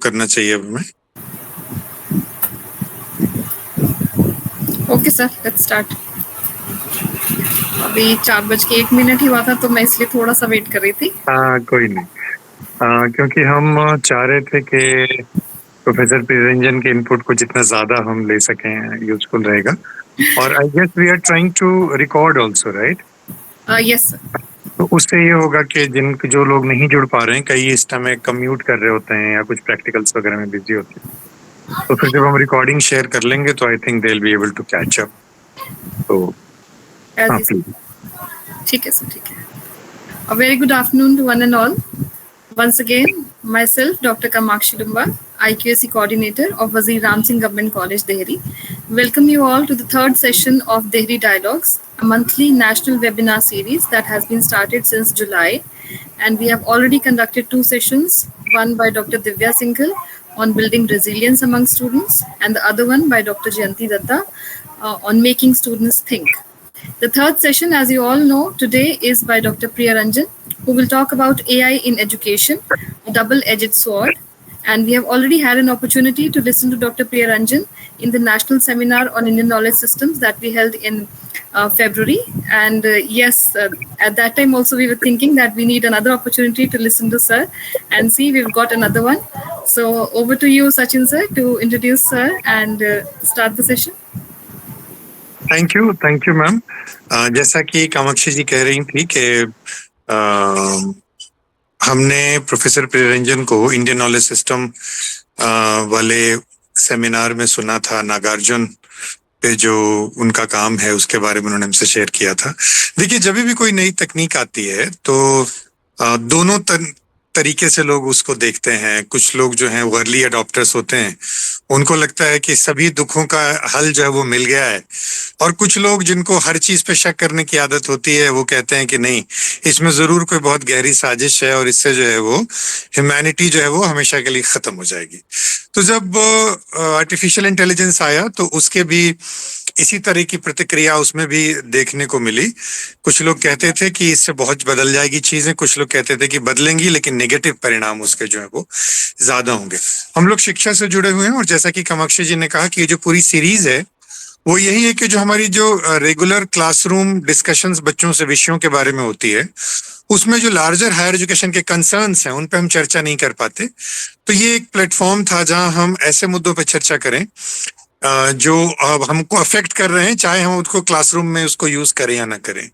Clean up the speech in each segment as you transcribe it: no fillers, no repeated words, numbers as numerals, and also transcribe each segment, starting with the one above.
करना चाहिए अब हमें। Okay sir, let's start. अभी 4:01 ही हुआ था तो मैं इसलिए थोड़ा सा वेट कर रही थी। कोई नहीं, क्योंकि हम चाह रहे थे कि प्रोफेसर प्रियरंजन के इनपुट को जितना ज्यादा हम ले सकें यूजफुल रहेगा। और I guess we are trying to record also, right? Yes sir. तो उससे ये होगा कि जो लोग नहीं जुड़ पा रहे हैं, कई इस टाइम कम्यूट कर रहे होते हैं या कुछ प्रैक्टिकल्स वगैरह में बिजी होते हैं, तो फिर जब हम रिकॉर्डिंग शेयर कर लेंगे तो I think they will be able to catch up. तो प्लीज। ठीक है सर, ठीक है। A very good afternoon to one and all. Once again, myself, Dr. Kamakshi Dumba, IQAC Coordinator of Wazir Ram Singh Government College, Dehri, welcome you all to the third session of Dehri Dialogues, a monthly national webinar series that has been started since July. And we have already conducted 2 sessions, one by Dr. Divya Singhal on building resilience among students, and the other one by Dr. Jayanti Datta on making students think. The third session, as you all know, today is by Dr. Priya Ranjan, who will talk about AI in education, a double-edged sword. And we have already had an opportunity to listen to Dr. Priya Ranjan in the national seminar on Indian knowledge systems that we held in February. And yes, at that time also we were thinking that we need another opportunity to listen to sir, and see, we've got another one. So over to you, Sachin sir, to introduce sir and start the session. Thank you ma'am. जैसा कि कामाक्षी जी कह रही थी कि हमने professor Priyaranjan को Indian knowledge system वाले seminar में सुना था, नागार्जुन पे जो उनका काम है उसके बारे में उन्होंने हमसे शेयर किया था। देखिए, जब भी कोई नई तकनीक आती है तो दोनों तरीके से लोग उसको देखते हैं। कुछ लोग जो हैं वो अर्ली अडॉप्टर्स होते हैं, उनको लगता है कि सभी दुखों का हल जो है वो मिल गया है, और कुछ लोग जिनको हर चीज पे शक करने की आदत होती है वो कहते हैं कि नहीं, इसमें जरूर कोई बहुत गहरी साजिश है और इससे जो है वो ह्यूमैनिटी जो है वो हमेशा के लिए खत्म हो जाएगी। तो जब आर्टिफिशियल इंटेलिजेंस आया तो उसके भी इसी तरह की प्रतिक्रिया उसमें भी देखने को मिली। कुछ लोग कहते थे कि इससे बहुत बदल जाएगी चीजें, कुछ लोग कहते थे कि बदलेंगी लेकिन नेगेटिव परिणाम उसके जो है वो ज्यादा होंगे। हम लोग शिक्षा से जुड़े हुए हैं और जैसा कि कामाक्षी जी ने कहा कि ये जो पूरी सीरीज है वो यही है कि जो हमारी जो रेगुलर क्लासरूम डिस्कशंस बच्चों से विषयों के बारे में होती है, उसमें जो लार्जर हायर एजुकेशन के कंसर्न्स हैं उन पे हम चर्चा नहीं कर पाते। तो ये एक प्लेटफॉर्म था जहां हम ऐसे मुद्दों पे चर्चा करें जो हमको अफेक्ट कर रहे हैं, चाहे हम उसको क्लासरूम में उसको यूज करें या ना करें।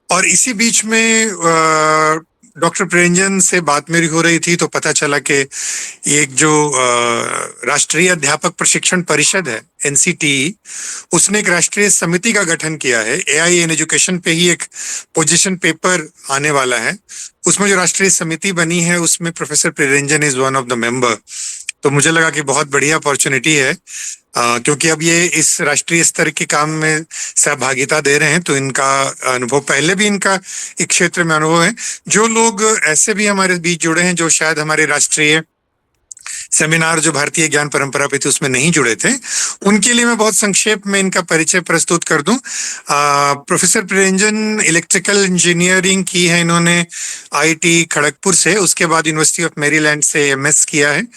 और इसी बीच में डॉक्टर प्रियरंजन से बात मेरी हो रही थी तो पता चला कि एक जो राष्ट्रीय अध्यापक प्रशिक्षण परिषद है, NCTE, उसने एक राष्ट्रीय समिति का गठन किया है। AI इन एजुकेशन पे ही एक पोजीशन पेपर आने वाला है। उसमें जो राष्ट्रीय समिति बनी है उसमें professor Priyaranjan is one of the member. तो मुझे लगा कि बहुत बढ़िया अपॉर्चुनिटी है, क्योंकि अब ये इस राष्ट्रीय स्तर के काम में सहभागिता दे रहे हैं, तो इनका अनुभव, पहले भी इनका एक क्षेत्र में अनुभव है। जो लोग ऐसे भी हमारे बीच जुड़े हैं जो शायद हमारे राष्ट्रीय सेमिनार जो भारतीय ज्ञान परंपरा पे थे उसमें नहीं जुड़े थे, उनके लिए मैं बहुत संक्षेप में इनका परिचय प्रस्तुत कर दूं। प्रोफेसर प्रियरंजन इलेक्ट्रिकल इंजीनियरिंग की है इन्होंने IIT खड़गपुर से, उसके बाद यूनिवर्सिटी ऑफ मैरीलैंड से MS किया है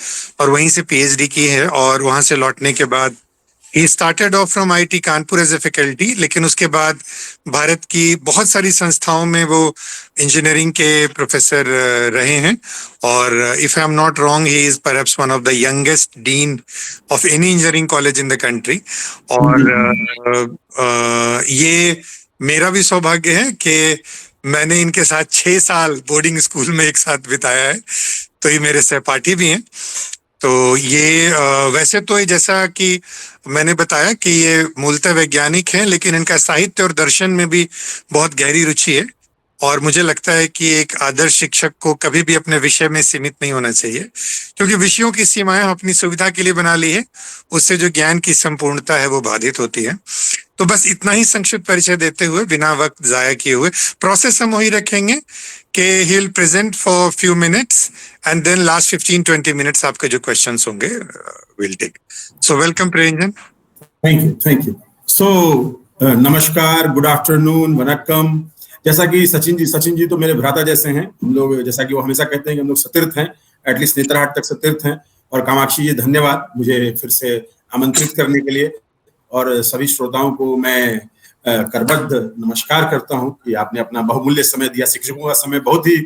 और वहीं से PhD की है, और वहां से लौटने के बाद ही started off from IIT Kanpur as a faculty, लेकिन उसके बाद भारत की बहुत सारी संस्थाओं में वो इंजीनियरिंग के प्रोफेसर रहे हैं। और if I am not wrong, he is perhaps one of the youngest dean of any engineering college in the country. और ये मेरा भी सौभाग्य है कि मैंने इनके साथ 6 साल बोर्डिंग स्कूल में एक साथ बिताया है, तो ये मेरे सहपाठी भी हैं। तो ये वैसे तो जैसा कि मैंने बताया कि ये मूलतः वैज्ञानिक हैं, लेकिन इनका साहित्य और दर्शन में भी बहुत गहरी रुचि है। और मुझे लगता है कि एक आदर्श शिक्षक को कभी भी अपने विषय में सीमित नहीं होना चाहिए, क्योंकि विषयों की सीमाएं हम अपनी सुविधा के लिए बना ली है, उससे जो ज्ञान की संपूर्णता है वो बाधित होती है। तो बस इतना ही संक्षिप्त परिचय देते हुए, बिना वक्त जाया किए हुए, प्रोसेस हम वही रखेंगे कि he will present for few minutes and then last 15-20 minutes आपके जो क्वेश्चंस होंगे will take. So welcome Priyaranjan. Thank you. So नमस्कार, गुड आफ्टरनून, वनक्कम। जैसा कि सचिन जी तो मेरे भ्राता जैसे हैं। हम लोग, जैसा कि वो हमेशा कहते हैं कि हम लोग सतीर्थ हैं, एटलीस्ट नेतरहाट तक सतीर्थ हैं। और कामाक्षी जी धन्यवाद मुझे फिर से आमंत्रित करने के लिए, और सभी श्रोताओं को मैं करबद्ध नमस्कार करता हूं कि आपने अपना बहुमूल्य समय दिया। शिक्षकों का समय बहुत ही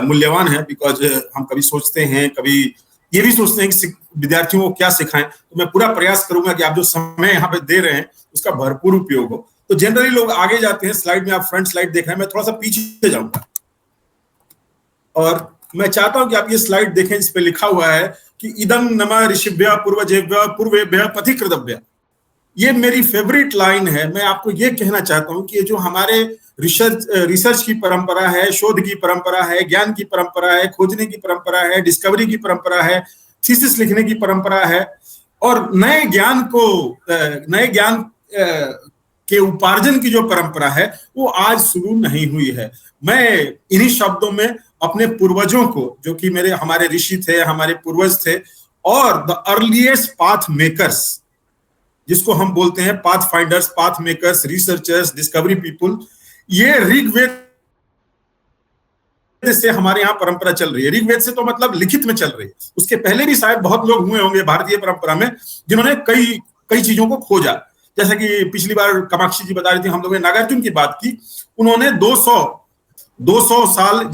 मूल्यवान है, बिकॉज हम कभी सोचते हैं, कभी ये भी सोचते हैं कि विद्यार्थियों को क्या सिखाएं, तो मैं पूरा प्रयास करूंगा कि आप जो समय यहाँ पे दे रहे हैं उसका भरपूर उपयोग हो। तो जनरली लोग आगे जाते हैं, स्लाइड में आप फ्रंट स्लाइड देख रहे हैं, मैं थोड़ा सा पीछे जाऊंगा और मैं चाहता हूं कि आप ये स्लाइड देखें जिस पे लिखा हुआ है कि इदं नमः ऋषिभ्यः पूर्वजेभ्यः पूर्वेभ्यः पथिकृतभ्यः। ये मेरी फेवरेट लाइन है। मैं आपको ये कहना चाहता हूं कि ये जो हमारे रिसर्च की परंपरा है, शोध की परंपरा है, ज्ञान की परंपरा है, खोजने की परंपरा है, डिस्कवरी की परंपरा है, थीसिस लिखने की परंपरा है, और नए ज्ञान के उपार्जन की जो परंपरा है वो आज शुरू नहीं हुई है। मैं इन्हीं शब्दों में अपने पूर्वजों को, जो कि हमारे ऋषि थे, हमारे पूर्वज थे, और द अर्लीस्ट पाथ मेकर्स, जिसको हम बोलते हैं path finders, path makers, researchers, discovery people, ये ऋग्वेद से हमारे यहाँ परंपरा चल रही है। ऋग्वेद से तो मतलब लिखित में चल रही है। उसके पहले भी शायद बहुत लोग हुए होंगे भारतीय परंपरा में जिन्होंने कई चीजों को खोजा। जैसा कि पिछली बार कामाक्षी जी बता रही थी, हम लोगों ने नागार्जुन की बात की। उन्होंने 200 साल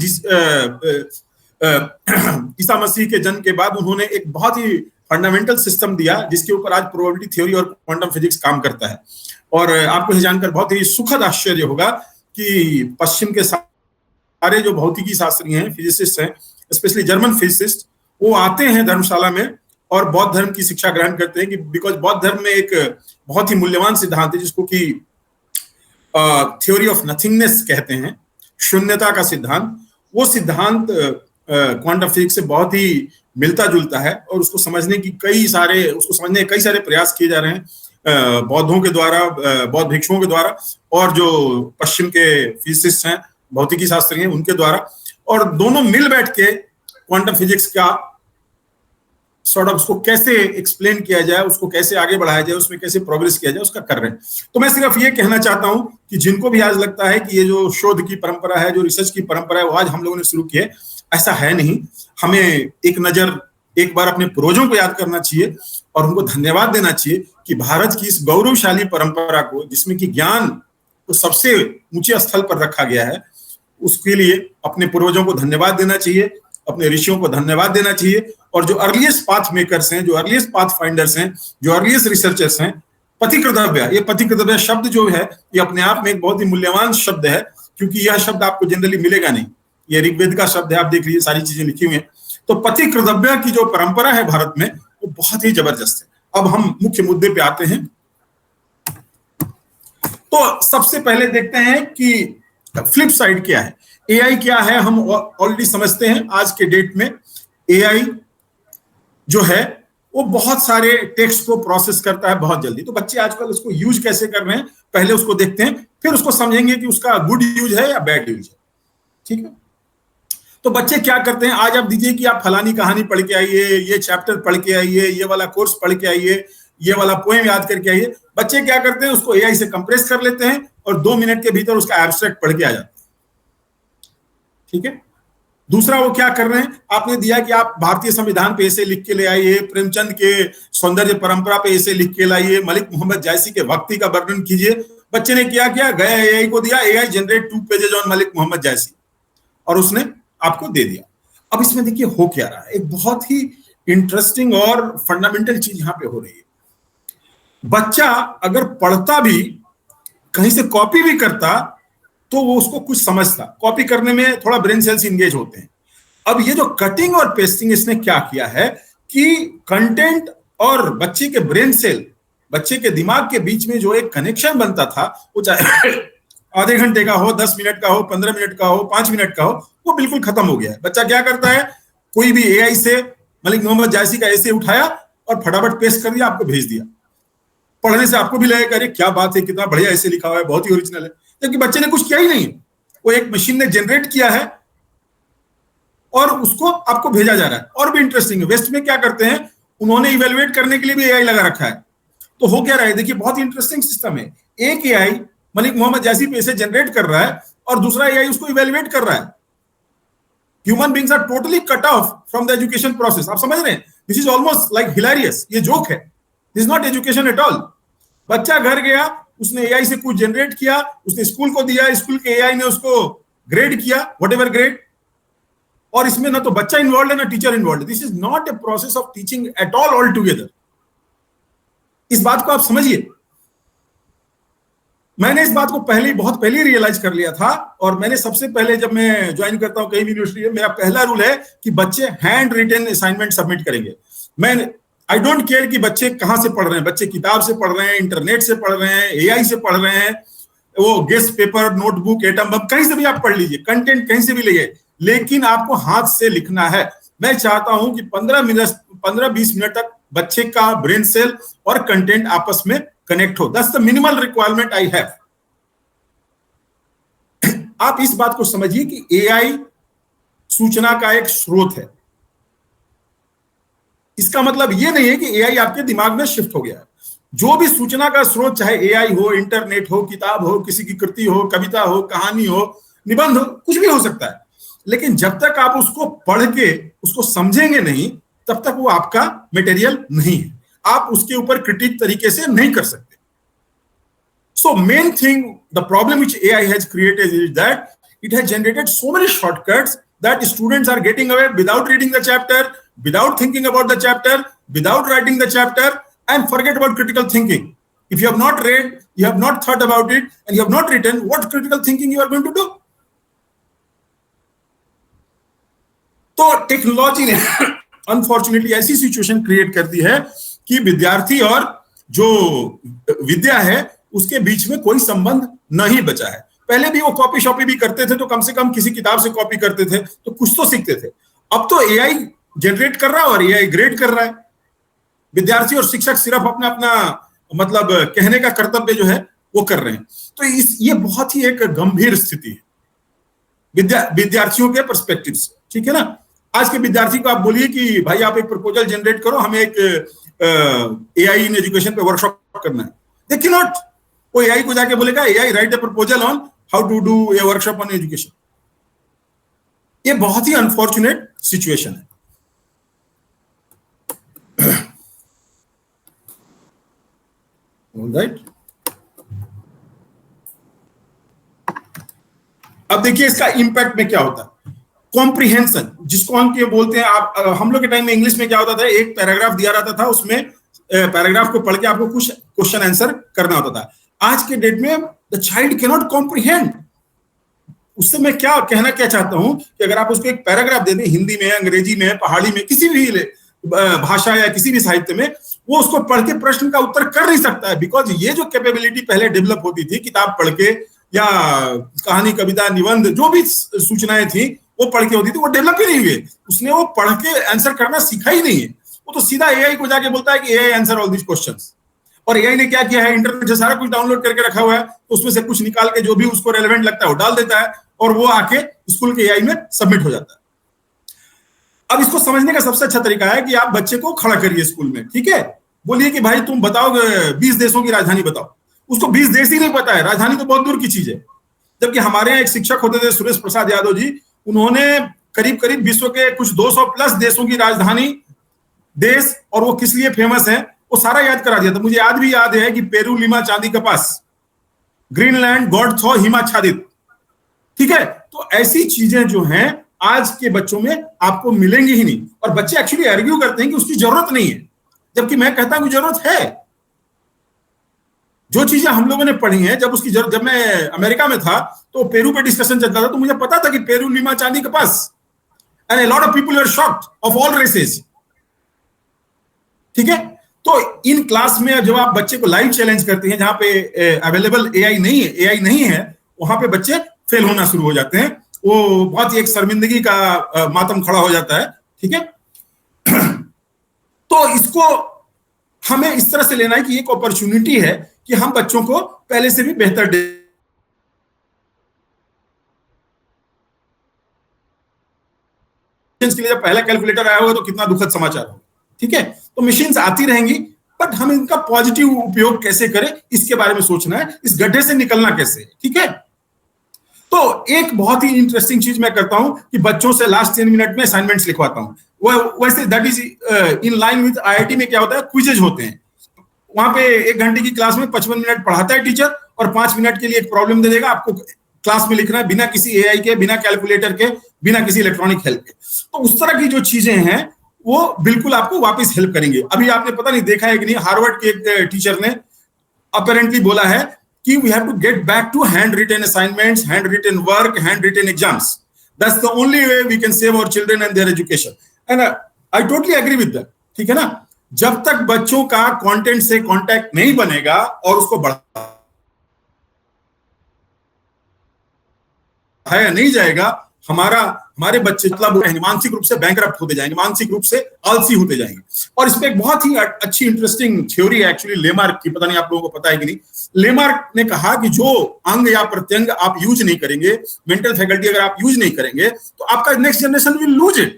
ईसा मसीह के जन्म के बाद उन्होंने एक बहुत ही फंडामेंटल सिस्टम दिया जिसके ऊपर आज प्रोबेबिलिटी थ्योरी और क्वांटम फिजिक्स काम करता है। और आपको ये जानकर बहुत ही सुखद आश्चर्य होगा कि पश्चिम के सारे जो भौतिकी शास्त्री हैं, फिजिसिस्ट हैं, स्पेशली जर्मन फिजिसिस्ट, वो आते हैं धर्मशाला में और बौद्ध धर्म की शिक्षा ग्रहण करते हैं कि बिकॉज बौद्ध धर्म में एक बहुत ही मूल्यवान सिद्धांत है जिसको कि थ्योरी ऑफ नथिंगनेस कहते हैं, शून्यता का सिद्धांत। वो सिद्धांत क्वांटम फिजिक्स से बहुत ही मिलता जुलता है और उसको समझने के कई सारे प्रयास किए जा रहे हैं बौद्धों के द्वारा, बौद्ध भिक्षुओं के द्वारा, और जो पश्चिम के फिजिसिस्ट हैं, भौतिकी शास्त्री हैं, उनके द्वारा। और दोनों मिल बैठ के क्वांटम फिजिक्स का सॉर्ट ऑफ उसको कैसे एक्सप्लेन किया जाए, उसको कैसे आगे बढ़ाया जाए, उसमें कैसे प्रोग्रेस किया जाए, उसका कर रहे हैं। तो मैं सिर्फ ये कहना चाहता हूं कि जिनको भी आज लगता है कि ये जो शोध की परंपरा है, जो रिसर्च की परंपरा है, वो आज हम लोगों ने शुरू की है, ऐसा है नहीं। हमें एक बार अपने पूर्वजों को याद करना चाहिए और उनको धन्यवाद देना चाहिए कि भारत की इस गौरवशाली परंपरा को, जिसमें कि ज्ञान को सबसे ऊंचे स्थल पर रखा गया है, उसके लिए अपने पूर्वजों को धन्यवाद देना चाहिए, अपने ऋषियों को धन्यवाद देना चाहिए। और जो अर्लीस्ट पाथ मेकर्स हैं, जो अर्लीस्ट पाथ फाइंडर्स हैं, जो अर्लीस्ट रिसर्चर्स हैं, पथिकृतभ्यः, ये पथिकृतभ्यः शब्द जो है ये अपने आप में एक बहुत ही मूल्यवान शब्द है, क्योंकि यह शब्द आपको जनरली मिलेगा नहीं। ये ऋग्वेद का शब्द है, आप देख लीजिए सारी चीजें लिखी हुई हैं। तो पथिकृतभ्यः की जो परंपरा है भारत में वो बहुत ही जबरदस्त है। अब हम मुख्य मुद्दे पे आते हैं। तो सबसे पहले देखते हैं कि फ्लिप साइड क्या है, एआई क्या है। हम ऑलरेडी समझते हैं आज के डेट में एआई जो है वो बहुत सारे टेक्स्ट को प्रोसेस करता है बहुत जल्दी। तो बच्चे आजकल उसको यूज कैसे कर रहे हैं, पहले उसको देखते हैं, फिर उसको समझेंगे कि उसका गुड यूज है या बैड यूज है। ठीक है, तो बच्चे क्या करते हैं, आज आप दीजिए कि आप फलानी कहानी पढ़ के आइए, ये चैप्टर पढ़ के आइए, ये वाला कोर्स पढ़ के आइए, ये वाला पोएम याद करके आइए। बच्चे क्या करते हैं, उसको एआई से कंप्रेस कर लेते हैं और 2 मिनट के भीतर उसका एब्स्ट्रैक्ट पढ़ के आ जाते हैं। ठीक है, दूसरा वो क्या कर रहे हैं, आपने दिया कि आप भारतीय संविधान पे ऐसे लिख के ले आइए, प्रेमचंद के सौंदर्य परंपरा पे ऐसे लिख के लाइए, मलिक मोहम्मद जायसी के भक्ति का वर्णन कीजिए। बच्चे ने क्या किया, गया एआई को दिया, AI generate 2 pages on Malik Muhammad Jayasi, और उसने आपको दे दिया। अब इसमें देखिए हो क्या रहा है, एक बहुत ही इंटरेस्टिंग और फंडामेंटल चीज यहां पे हो रही है। बच्चा अगर पढ़ता भी, कहीं से कॉपी भी करता, तो वो उसको कुछ समझता। कॉपी करने में थोड़ा ब्रेन सेल्स इंगेज होते हैं। अब ये जो कटिंग और पेस्टिंग इसने क्या किया है कि कंटेंट और बच्चे के ब्रेन सेल, बच्चे के दिमाग के बीच में जो एक कनेक्शन बनता था, वो चाहे आधे घंटे का हो, 10 मिनट का हो, 15 मिनट का हो, 5 मिनट का हो, वो बिल्कुल खत्म हो गया है। बच्चा क्या करता है, कोई भी एआई से मलिक मोहम्मद जायसी का ऐसे उठाया और फटाफट पेस्ट कर दिया, आपको भेज दिया। पढ़ने से आपको भी लगेगा अरे क्या बात है, कितना बढ़िया ऐसे लिखा हुआ है, बहुत ही ओरिजिनल है, क्योंकि बच्चे ने कुछ किया ही नहीं, वो एक मशीन ने जनरेट किया है और उसको आपको भेजा जा रहा है। और भी इंटरेस्टिंग है, वेस्ट में क्या करते हैं, उन्होंने इवेलुएट करने के लिए भी एआई लगा रखा है। तो हो क्या रहा है, देखिए बहुत इंटरेस्टिंग सिस्टम है। एक एआई मलिक मोहम्मद जायसी पे से जनरेट कर रहा है और दूसरा एआई उसको इवेलुएट कर रहा है। Human beings are totally cut off from the education process. आप समझ रहे हैं, this is almost like hilarious, ये जोक है, this is not education at all. बच्चा घर गया, उसने एआई से कुछ जनरेट किया, उसने स्कूल को दिया, स्कूल के एआई ने उसको ग्रेड किया, व्हाटएवर ग्रेड, और इसमें ना तो बच्चा इन्वॉल्व है ना टीचर इन्वॉल्व है। This is not a process of teaching at all together. इस बात को आप समझिए। मैंने इस बात को बहुत पहले रियलाइज कर लिया था, और मैंने सबसे पहले जब मैं ज्वाइन करता हूं कहीं भी यूनिवर्सिटी में, मेरा पहला रूल है कि बच्चे हैंड रिटन असाइनमेंट सबमिट करेंगे। आई डोंट केयर कि बच्चे कहां से पढ़ रहे हैं, बच्चे किताब से पढ़ रहे हैं, इंटरनेट से पढ़ रहे हैं, एआई से पढ़ रहे हैं, वो guest paper, notebook, atom bomb, कहीं से भी आप पढ़ लीजिए, कंटेंट कहीं से भी लीजिए, लेकिन आपको हाथ से लिखना है। मैं चाहता हूं कि 15-20 मिनट तक बच्चे का ब्रेन सेल और कंटेंट आपस में कनेक्ट हो। That's the minimal requirement I have. आप इस बात को समझिए कि एआई सूचना का एक स्रोत है। इसका मतलब यह नहीं है कि एआई आपके दिमाग में शिफ्ट हो गया है। जो भी सूचना का स्रोत, चाहे एआई हो, इंटरनेट हो, किताब हो, किसी की कृति हो, कविता हो, कहानी हो, निबंध हो, कुछ भी हो सकता है, लेकिन जब तक आप उसको पढ़ के उसको समझेंगे नहीं, तब तक वो आपका मटेरियल नहीं है। आप उसके ऊपर क्रिटिक तरीके से नहीं कर सकते। So main thing, the problem which AI has created is that it has generated so many shortcuts that students are getting away without reading the chapter, without thinking about the chapter, without writing the chapter, and forget about critical thinking. If you have not read, you have not thought about it, and you have not written, what critical thinking you are going to do? तो technology ने unfortunately ऐसी situation create कर दी है कि विद्यार्थी और जो विद्या है उसके बीच में कोई संबंध नहीं बचा है। पहले भी वो कॉपी शॉपी भी करते थे तो कम से कम किसी किताब से कॉपी करते थे तो कुछ तो सीखते थे। अब तो एआई जनरेट कर रहा है और एआई ग्रेड कर रहा है। विद्यार्थी और शिक्षक सिर्फ अपना अपना मतलब कहने का कर्तव्य जो है वो कर रहे हैं। तो ये बहुत ही एक गंभीर स्थिति है विद्यार्थियों के पर्सपेक्टिव से, ठीक है ना। आज के विद्यार्थी को आप बोलिए कि भाई आप एक प्रपोजल जनरेट करो, हमें एक एआई इन एजुकेशन पे वर्कशॉप करना है, दे कैन नॉट। वो एआई को जाके बोलेगा AI write a proposal on how to do a workshop on education. ये बहुत ही अनफॉर्चुनेट सिचुएशन है। ऑलराइट, अब देखिए इसका इंपैक्ट में क्या होता है। कॉम्प्रिहेंशन जिसको हम ये बोलते हैं, आप हम लोग के टाइम में इंग्लिश में क्या होता था, एक पैराग्राफ दिया रहता था, उसमें पैराग्राफ को पढ़ के आपको कुछ क्वेश्चन आंसर करना होता था। आज के डेट में the child can not comprehend. उससे मैं क्या कहना क्या चाहता हूं कि अगर आप उसको एक पैराग्राफ दे दें, हिंदी में, अंग्रेजी में, पहाड़ी में, किसी भी भाषा या किसी भी साहित्य में, वो उसको पढ़ के प्रश्न का उत्तर कर नहीं सकता है। बिकॉज ये जो कैपेबिलिटी पहले डेवलप होती थी किताब पढ़ के या कहानी, कविता, निबंध, जो भी सूचनाएं थी वो पढ़ के होती थी, वो डेवलप ही नहीं हुए। उसने वो पढ़ के आंसर करना सीखा ही नहीं है। वो तो सीधा एआई को जाके बोलता है कि AI answer all this questions. और एआई ने क्या किया है, इंटरनेट से सारा कुछ डाउनलोड करके रखा हुआ है, तो उसमें से कुछ निकाल के जो भी उसको रेलेवेंट लगता है वो डाल देता है और वो आके स्कूल के एआई में सबमिट हो जाता है। अब इसको समझने का सबसे अच्छा तरीका है कि आप बच्चे को खड़ा करिए स्कूल में, ठीक है। बोलिए कि भाई तुम बताओ 20 देशों की राजधानी बताओ। उसको 20 देश ही नहीं पता है, राजधानी तो बहुत दूर की चीज है। जबकि हमारे यहाँ एक शिक्षक होते थे सुरेश प्रसाद यादव जी, उन्होंने करीब करीब विश्व के कुछ 200 प्लस देशों की राजधानी, देश और वो किस लिए फेमस है वो सारा याद करा दिया था। मुझे आज भी याद है कि पेरू, लिमा, चांदी, कपास, ग्रीनलैंड, गॉड थॉ, हिमाच्छादित, ठीक है। तो ऐसी चीजें जो हैं आज के बच्चों में आपको मिलेंगी ही नहीं। और बच्चे एक्चुअली आर्ग्यू करते हैं कि उसकी जरूरत नहीं है, जबकि मैं कहता हूं कि जरूरत है। जो चीजें हम लोगों ने पढ़ी हैं, जब मैं अमेरिका में था तो पेरू पे डिस्कशन चलता था, तो मुझे पता था कि पेरू, लिमा, चांदी, कपास, and a lot of people were shocked of all races, ठीक है। तो इन क्लास में जब आप बच्चे को लाइव चैलेंज करते हैं, जहां पे अवेलेबल एआई नहीं है, वहां पे बच्चे फेल होना शुरू हो जाते हैं। वो बहुत ही एक शर्मिंदगी का मातम खड़ा हो जाता है, ठीक है। तो इसको हमें इस तरह से लेना है कि एक अपॉर्चुनिटी है कि हम बच्चों को पहले से भी बेहतर के लिए जब पहला कैलकुलेटर आया होगा तो कितना दुखद समाचार हो, ठीक है। तो मशीन्स आती रहेंगी, बट हम इनका पॉजिटिव उपयोग कैसे करें इसके बारे में सोचना है, इस गड्ढे से निकलना कैसे, ठीक है। तो एक बहुत ही इंटरेस्टिंग चीज मैं करता हूं कि बच्चों से लास्ट 10 मिनट में असाइनमेंट्स लिखवाता हूं। वैसे that is in line with IIT में क्या होता है, क्विजेज होते हैं। वहां पे 1 घंटे की क्लास में 55 मिनट पढ़ाता है टीचर और 5 मिनट के लिए एक प्रॉब्लम दे देगा, आपको क्लास में लिखना है बिना किसी एआई के, बिना कैलकुलेटर के, बिना किसी इलेक्ट्रॉनिक हेल्प के। तो उस तरह की जो चीजें हैं वो बिल्कुल आपको वापस हेल्प करेंगे। अभी आपने पता नहीं देखा है कि नहीं, हार्वर्ड के एक टीचर ने अपेरेंटली बोला है कि we have to get back to hand written assignments, hand written work, hand written exams. That's the only way we can save our children and their education. And I totally agree with that, ठीक है ना। जब तक बच्चों का content से contact नहीं बनेगा और उसको बढ़ाया नहीं जाएगा, हमारे बच्चे मतलब मानसिक रूप से बैंकरप्ट होते जाएंगे, मानसिक रूप से आलसी होते जाएंगे। और इसमें एक बहुत ही अच्छी इंटरेस्टिंग थ्योरी है एक्चुअली लेमार्क की, पता नहीं आप लोगों को पता है कि नहीं। लेमार्क ने कहा कि जो अंग या प्रत्यंग आप यूज नहीं करेंगे, मेंटल फैकल्टी अगर आप यूज नहीं करेंगे, तो आपका next generation will lose it.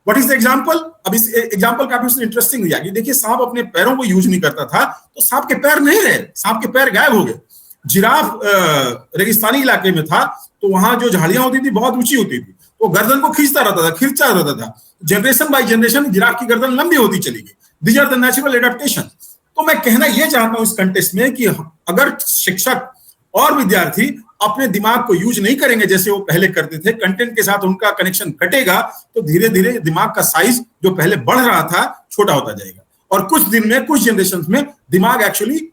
What is the example? अब इस एग्जांपल काफी इंटरेस्टिंग दिया कि देखिए सांप अपने पैरों को यूज नहीं करता था तो सांप के पैर नहीं रहे, सांप के पैर गायब हो गए। जिराफ रेगिस्तानी इलाके में था तो वहां जो झाड़ियां होती थी बहुत ऊंची होती थी, तो गर्दन को खींचता रहता था। जनरेशन बाय जनरेशन जिराफ की गर्दन लंबी होती चली गई। These are the natural adaptation. तो मैं कहना यह चाहता हूं इस कंटेक्स्ट में कि अगर शिक्षक और विद्यार्थी अपने दिमाग को यूज नहीं करेंगे जैसे वो पहले करते थे, कंटेंट के साथ उनका कनेक्शन घटेगा, तो धीरे धीरे दिमाग का साइज जो पहले बढ़ रहा था छोटा होता जाएगा और कुछ दिन में, कुछ जनरेशन में दिमाग एक्चुअली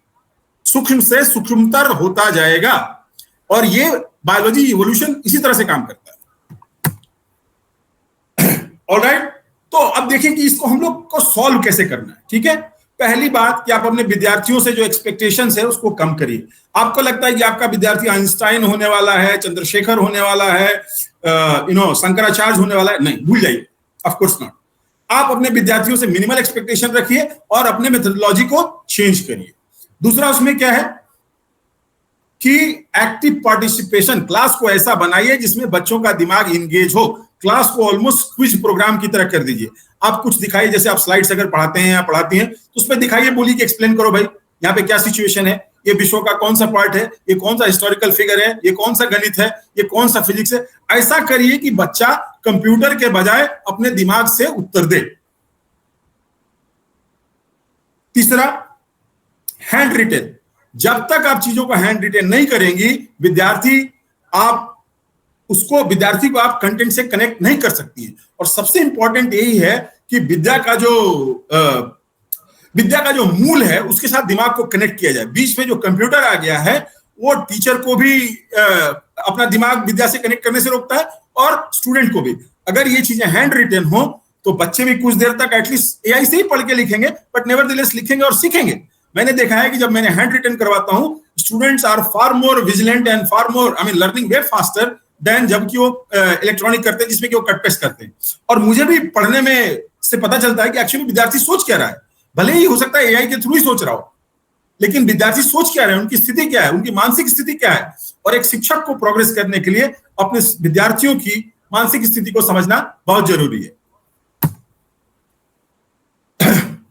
सूक्ष्म से सूक्ष्मतर होता जाएगा। और ये बायोलॉजी इवोल्यूशन इसी तरह से काम करता है। ऑलराइट, तो अब देखिए कि इसको हम लोग को सॉल्व कैसे करना है। ठीक है, पहली बात कि आप अपने विद्यार्थियों से जो एक्सपेक्टेशंस है उसको कम करिए। आपको लगता है कि आपका विद्यार्थी आइंस्टाइन होने वाला है, चंद्रशेखर होने वाला है, शंकराचार्य होने वाला है, नहीं, भूल जाइए, ऑफ कोर्स नॉट। आप अपने विद्यार्थियों से मिनिमल एक्सपेक्टेशन रखिए और अपने मेथोडोलॉजी को चेंज करिए। दूसरा उसमें क्या है कि एक्टिव पार्टिसिपेशन, क्लास को ऐसा बनाइए जिसमें बच्चों का दिमाग इंगेज हो। क्लास को ऑलमोस्ट क्विज प्रोग्राम की तरह कर दीजिए। आप कुछ दिखाइए, जैसे आप स्लाइड्स अगर पढ़ाते हैं या पढ़ाती हैं तो उसमें दिखाइए, बोलिए कि एक्सप्लेन करो भाई यहाँ पे क्या सिचुएशन है, ये विश्व का कौन सा पार्ट है, ये कौन सा हिस्टोरिकल फिगर है, ये कौन सा गणित है, ये कौन सा फिजिक्स है। ऐसा करिए कि बच्चा कंप्यूटर के बजाय अपने दिमाग से उत्तर दे। तीसरा, हैंड रिटेन। जब तक आप चीजों को हैंड रिटेन नहीं करेंगी, विद्यार्थी को आप कंटेंट से कनेक्ट नहीं कर सकती है। और सबसे इंपॉर्टेंट यही है कि विद्या का जो मूल है उसके साथ दिमाग को कनेक्ट किया जाए। बीच में जो कंप्यूटर आ गया है वो टीचर को भी अपना दिमाग विद्या से कनेक्ट करने से रोकता है और स्टूडेंट को भी। अगर ये चीजें हैंड रिटेन हो तो बच्चे भी कुछ देर तक एटलीस्ट एआई से ही पढ़ के लिखेंगे, बट नेवरदलेस लिखेंगे और सीखेंगे। मैंने देखा है कि जब मैंने हैंड रिटन करवाता हूं, students are far more vigilant and far more learning way faster than जबकि वो इलेक्ट्रॉनिक करते हैं जिसमें कि वो कट पेस्ट करते हैं। और मुझे भी पढ़ने में से पता चलता है कि एक्चुअली विद्यार्थी सोच क्या रहा है। भले ही हो सकता है एआई के थ्रू ही सोच रहा हो, लेकिन विद्यार्थी सोच क्या रहे हैं, उनकी स्थिति क्या है, उनकी मानसिक स्थिति क्या है। और एक शिक्षक को प्रोग्रेस करने के लिए अपने विद्यार्थियों की मानसिक स्थिति को समझना बहुत जरूरी है।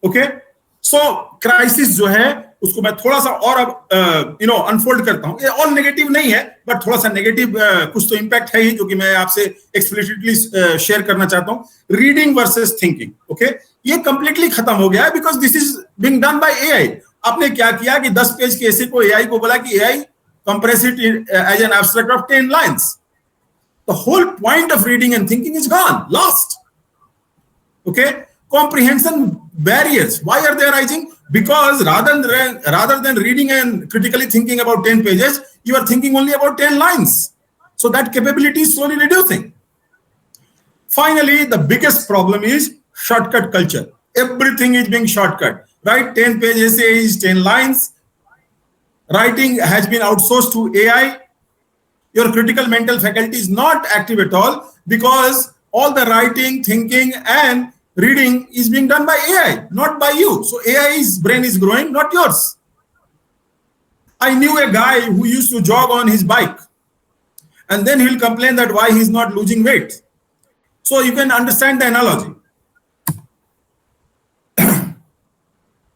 ओके, सो क्राइसिस जो है उसको मैं थोड़ा सा और अब अनफोल्ड करता हूं। ये और नेगेटिव नहीं है, बट थोड़ा सा नेगेटिव कुछ तो इंपैक्ट है ही, जो कि मैं आपसे एक्सप्लिसिटली शेयर करना चाहता हूं। रीडिंग वर्सेस थिंकिंग, ओके, ये कंप्लीटली खत्म हो गया है because this is being done by AI. आपने क्या किया कि 10 पेज के ऐसे को एआई को बोला कि AI compress it as an abstract of 10 lines. The whole point of reading and thinking is gone, lost. Okay, comprehension barriers, why are they arising? Because rather than reading and critically thinking about 10 pages, you are thinking only about 10 lines. So that capability is slowly reducing. Finally, the biggest problem is shortcut culture. Everything is being shortcut, right? 10 page essay is 10 lines. Writing has been outsourced to AI. Your critical mental faculty is not active at all because all the writing, thinking and reading is being done by AI, not by you. So AI's brain is growing, not yours. I knew a guy who used to jog on his bike, and then he'll complain that why he's not losing weight. So you can understand the analogy.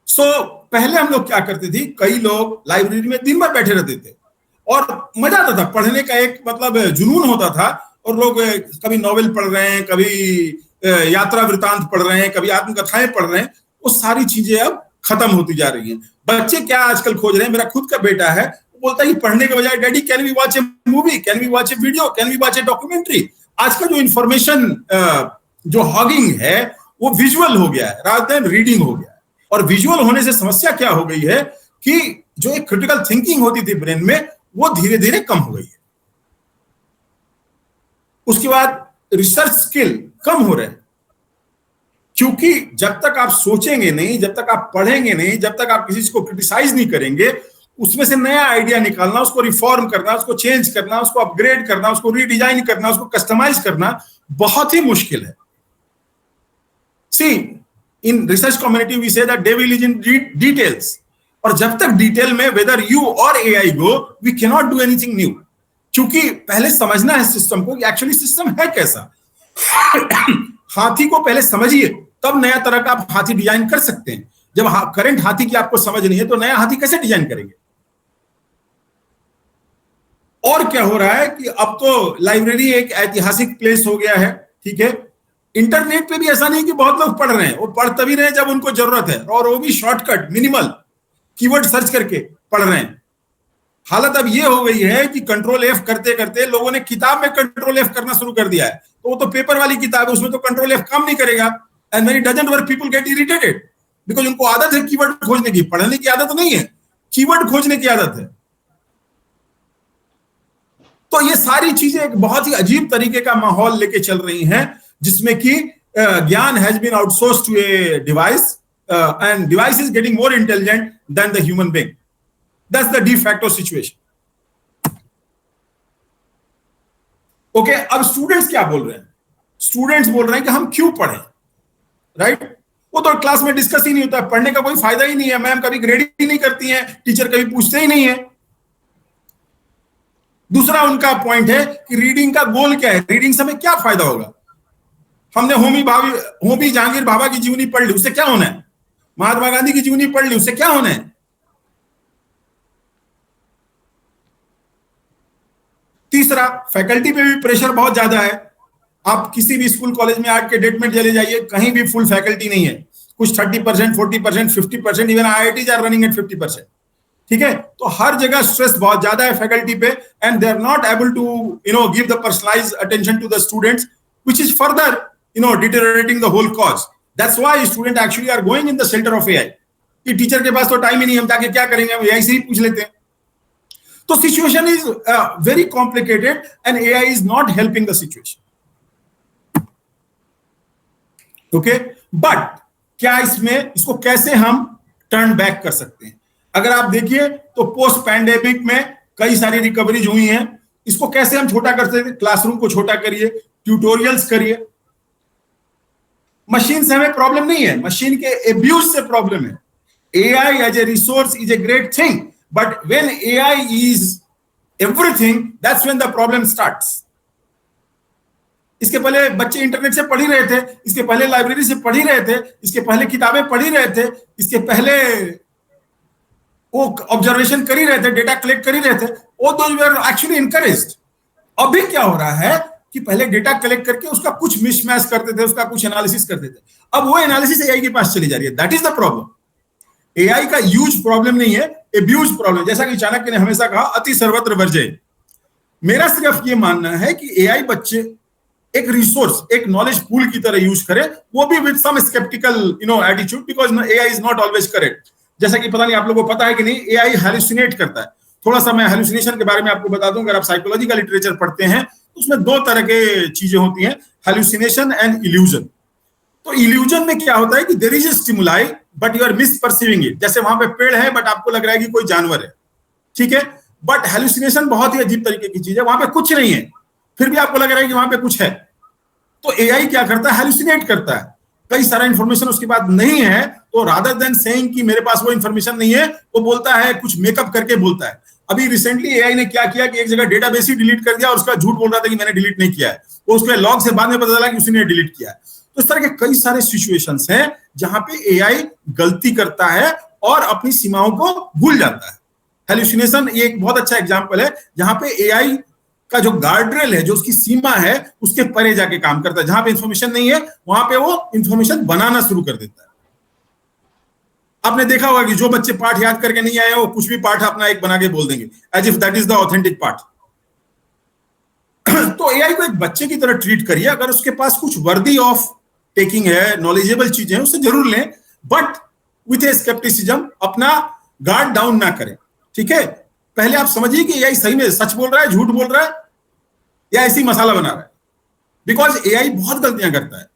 So पहले हम लोग क्या करते थे, कई लोग library में दिन भर बैठे रहते थे और मजा आता था। पढ़ने का एक मतलब जुनून होता था और लोग कभी नॉवेल पढ़ रहे हैं, कभी यात्रा वृतांत पढ़ रहे हैं, कभी आत्मकथाएं पढ़ रहे हैं, वो सारी चीजें अब खत्म होती जा रही हैं। बच्चे क्या आजकल खोज रहे हैं, मेरा खुद का बेटा है, वो बोलता है कि पढ़ने के बजाय daddy can we watch a movie, can we watch a video, can we watch a documentary. आज का जो इंफॉर्मेशन जो हॉगिंग है वो विजुअल हो गया है रादर देन रीडिंग हो गया है। और विजुअल होने से समस्या क्या हो गई है कि जो एक क्रिटिकल थिंकिंग होती थी ब्रेन में, वो धीरे धीरे कम हो गई है। उसके बाद रिसर्च स्किल कम हो रहे हैं, क्योंकि जब तक आप सोचेंगे नहीं, जब तक आप पढ़ेंगे नहीं, जब तक आप किसी चीज को क्रिटिसाइज नहीं करेंगे, उसमें से नया आइडिया निकालना, उसको रिफॉर्म करना, उसको चेंज करना, उसको अपग्रेड करना, उसको रीडिजाइन करना, उसको कस्टमाइज करना बहुत ही मुश्किल है। See in research community we say that devil is in details, और जब तक डिटेल में वेदर यू और AI go, we can not do anything new. क्योंकि पहले समझना है सिस्टम को, एक्चुअली सिस्टम है कैसा। हाथी को पहले समझिए, तब नया तरह का आप हाथी डिजाइन कर सकते हैं। जब करंट हाथी की आपको समझ नहीं है तो नया हाथी कैसे डिजाइन करेंगे। और क्या हो रहा है कि अब तो लाइब्रेरी एक ऐतिहासिक प्लेस हो गया है, ठीक है। इंटरनेट पे भी ऐसा नहीं कि बहुत लोग पढ़ रहे हैं, वो पढ़ तभी रहे हैं जब उनको जरूरत है, और वो भी शॉर्टकट मिनिमल कीवर्ड सर्च करके पढ़ रहे हैं। हालत अब ये हो गई है कि कंट्रोल एफ करते करते लोगों ने किताब में कंट्रोल एफ करना शुरू कर दिया है। तो वो तो पेपर वाली किताब है, उसमें तो कंट्रोल एफ काम नहीं करेगा। And when it doesn't work people get irritated, because उनको आदत है कीवर्ड खोजने की, पढ़ने की आदत नहीं है, कीवर्ड खोजने की आदत है। तो ये सारी चीजें एक बहुत ही अजीब तरीके का माहौल लेके चल रही हैं, जिसमें कि ज्ञान has been outsourced to a device, and device is getting more intelligent than the human being. That's the de facto situation. Okay, अब स्टूडेंट्स क्या बोल रहे हैं? स्टूडेंट्स बोल रहे हैं कि हम क्यों पढ़ें, राइट? वो तो क्लास में डिस्कस ही नहीं होता, पढ़ने का कोई फायदा ही नहीं है, मैम कभी ग्रेड ही नहीं करती हैं, टीचर कभी पूछते ही नहीं है। दूसरा उनका पॉइंट है कि रीडिंग का गोल क्या है, रीडिंग से हमें क्या फायदा होगा। हमने होमी जहांगीर भाभा की जीवनी पढ़ ली, उससे क्या होना है? महात्मा गांधी की जीवनी पढ़ ली, उससे क्या होना है? तीसरा, फैकल्टी पे भी प्रेशर बहुत ज्यादा है। आप किसी भी स्कूल कॉलेज में आज के डेट में चले जाइए, कहीं भी फुल फैकल्टी नहीं है, कुछ 30%, 40%, 50%, even IITs are running at 50%, ठीक है। तो हर जगह स्ट्रेस बहुत ज्यादा है फैकल्टी पे, and they are not able to give the personalised attention to the students, which is further deteriorating the whole cause. That's why students actually are going in the shelter of AI. कि teacher के पास तो time ही नहीं, हम जाके क्या करेंगे, हम AI से ही पूछ लेते हैं। तो situation is very complicated and AI is not helping the situation. Okay? But क्या इसको कैसे हम टर्न बैक कर सकते हैं? अगर आप देखिए तो पोस्ट पैंडेमिक में कई सारी रिकवरीज हुई हैं। इसको कैसे हम छोटा कर सकते हैं? क्लासरूम को छोटा करिए, ट्यूटोरियल्स करिए। मशीन से हमें प्रॉब्लम नहीं है, मशीन के एब्यूज से प्रॉब्लम है। AI as a resource is a great thing, but when AI is everything, that's when the problem starts. इसके पहले बच्चे इंटरनेट से पढ़ ही रहे थे, इसके पहले लाइब्रेरी से पढ़ ही रहे थे, इसके पहले किताबें पढ़ ही रहे थे, इसके पहले वो ऑब्जर्वेशन कर ही रहे थे, डेटा कलेक्ट कर ही रहे थे, वो those were actually encouraged. अभी क्या हो रहा है कि पहले डेटा कलेक्ट करके उसका कुछ मिसमैच करते थे, उसका कुछ एनालिसिस करते थे, अब वो एनालिसिस AI के पास चली जा रही है। That is the problem. AI का यूज प्रॉब्लम नहीं है, एब्यूज प्रॉब्लम। जैसा कि चाणक्य ने हमेशा कहा, अति सर्वत्र वर्जय। मेरा सिर्फ ये मानना है कि AI बच्चे एक रिसोर्स, एक नॉलेज पूल की तरह यूज करे, वो भी with some sceptical attitude, because AI is not always correct. जैसा कि पता नहीं आप लोगों को पता है कि नहीं, AI हैलुसिनेट करता है। थोड़ा सा मैं हैलुसिनेशन के बारे में आपको बता दूं, अगर आप साइकोलॉजी का लिटरेचर पढ़ते हैं तो उसमें दो तरह के चीजें होती हैं, हैलुसिनेशन एंड इल्यूजन। तो इल्यूजन में क्या होता है कि there is a stimuli but you are misperceiving it. जैसे वहां पे पेड़ है बट आपको लग रहा है कि कोई जानवर है, ठीक है। बट हैलुसिनेशन बहुत ही अजीब तरीके की चीज है, वहां पे कुछ नहीं है, फिर भी आपको लग रहा है कि वहां पे कुछ है। तो AI क्या करता है? हैलुसिनेट करता है, कई सारा इंफॉर्मेशन उसके पास नहीं है, तो रादर देन सेइंग कि मेरे पास वो इंफॉर्मेशन नहीं है, वो बोलता है, कुछ मेकअप करके बोलता है। अभी रिसेंटली AI ने क्या किया कि एक जगह डेटाबेस ही डिलीट कर दिया और उसका झूठ बोल रहा था कि मैंने डिलीट नहीं किया है, वो उसके लॉग से बाद में पता चला कि उसने डिलीट किया है। तो इस तरह के कई सारे सिचुएशंस हैं जहां पे AI गलती करता है और अपनी सीमाओं को भूल जाता है। हैलुसिनेशन ये एक बहुत अच्छा एग्जांपल है जहां पे AI का जो गार्डरेल है, जो उसकी सीमा है, उसके परे जाके काम करता है। जहां पे इंफॉर्मेशन नहीं है वहां पे वो इंफॉर्मेशन बनाना शुरू कर देता है। आपने देखा होगा कि जो बच्चे पाठ याद करके नहीं आए वो कुछ भी पाठ अपना एक बना के बोल देंगे, as if that is the authentic पाठ। तो एआई को एक बच्चे की तरह ट्रीट करिए। अगर उसके पास कुछ वर्दी ऑफ टेकिंग है, नॉलेजेबल चीजें हैं, उससे जरूर लें, बट विथ ए स्केप्टिसिज्म, अपना गार्ड डाउन ना करें। ठीक है, पहले आप समझिए कि एआई सही में सच बोल रहा है, झूठ बोल रहा है, या ऐसी मसाला बना रहा है। बिकॉज एआई बहुत गलतियां करता है,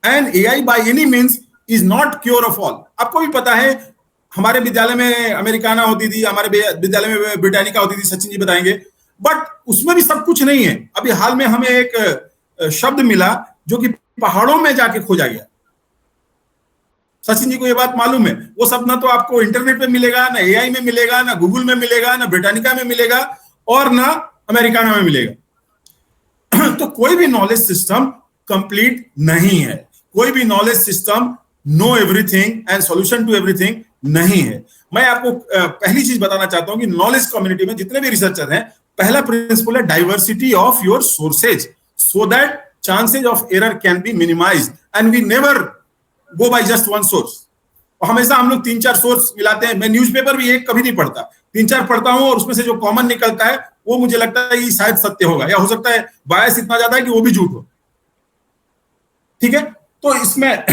and AI by any means is not cure of all. आपको भी पता है, हमारे विद्यालय में अमेरिकाना होती थी, हमारे विद्यालय में ब्रिटानिका होती थी, सचिन जी बताएंगे, बट उसमें भी सब कुछ नहीं है। अभी हाल में हमें एक शब्द मिला जो कि पहाड़ों में जाके खोजा गया। सचिन जी को ये बात मालूम है? वो सब ना तो आपको इंटरनेट पे मिलेगा, ना एआई में मिलेगा, ना गूगल में मिलेगा, ना ब्रिटानिका में मिलेगा, और ना अमेरिकाना में मिलेगा। तो कोई भी नॉलेज सिस्टम कंप्लीट नहीं है, कोई भी knowledge system know everything and solution to everything नहीं है। मैं आपको पहली चीज बताना चाहता हूं कि नॉलेज कम्युनिटी में जितने भी रिसर्चर हैं, पहला प्रिंसिपल है diversity of your sources, so that chances of error can be minimised, and we never go by just one source. और हमेशा हम लोग 3-4 सोर्स मिलाते हैं। मैं न्यूज़पेपर भी एक कभी नहीं पढ़ता, 3-4 पढ़ता हूं, और उसमें से जो कॉमन निकलता है वो मुझे लगता है कि शायद सत्य होगा, या हो सकता है बायस इतना ज्यादा है कि वो भी झूठ हो। ठीक है, तो इसमें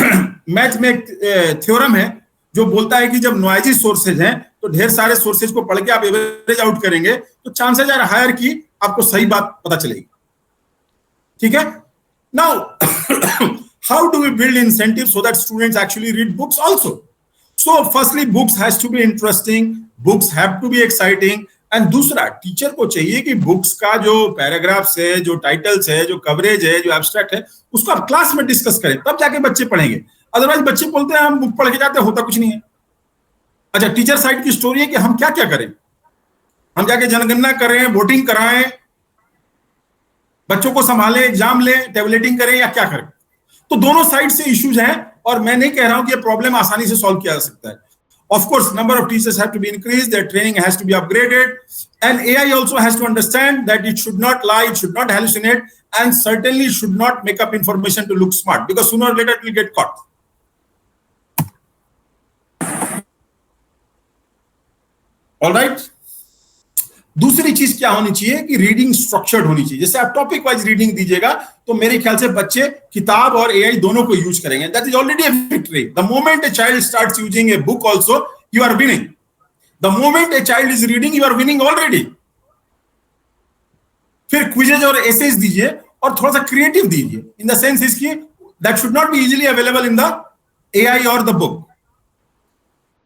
मैथ में एक थ्योरम है जो बोलता है कि जब नॉइजी सोर्सेज हैं तो ढेर सारे सोर्सेज को पढ़ के आप एवरेज आउट करेंगे तो चांसेज आर हायर कि आपको सही बात पता चलेगी। ठीक है, now how do we build incentives so that students actually read books also? So firstly, books has to be interesting, books have to be exciting, and दूसरा टीचर को चाहिए कि बुक्स का जो पैराग्राफ्स है, जो टाइटल्स है, जो कवरेज है, जो एब्स्ट्रैक्ट है, उसको आप क्लास में डिस्कस करें, तब जाके बच्चे पढ़ेंगे। अदरवाइज बच्चे बोलते हैं हम बुक पढ़ के जाते हैं, होता कुछ नहीं है। अच्छा, टीचर साइड की स्टोरी है कि हम क्या क्या करें, हम जाके जनगणना करें, वोटिंग कराएं, बच्चों को संभालें, एग्जाम लें, टेबलेटिंग करें, या क्या करें? तो दोनों साइड से इश्यूज हैं, और मैं नहीं कह रहा हूं कि ये प्रॉब्लम आसानी से सॉल्व किया जा सकता है। Of course, number of teachers have to be increased, their training has to be upgraded, and AI also has to understand that it should not lie, it should not hallucinate, and certainly should not make up information to look smart, because sooner or later it will get caught. All right? दूसरी चीज क्या होनी चाहिए कि reading structured होनी चाहिए। जैसे आप टॉपिक वाइज रीडिंग दीजिएगा तो मेरे ख्याल से बच्चे किताब और एआई दोनों को यूज करेंगे। That is already a victory. The moment a child starts using a book also, you are winning. The moment a child is reading, you are winning already. फिर क्विजेज और एसेज दीजिए, और थोड़ा सा creative दीजिए, in the sense इसकी that should not be easily available in the AI और the book.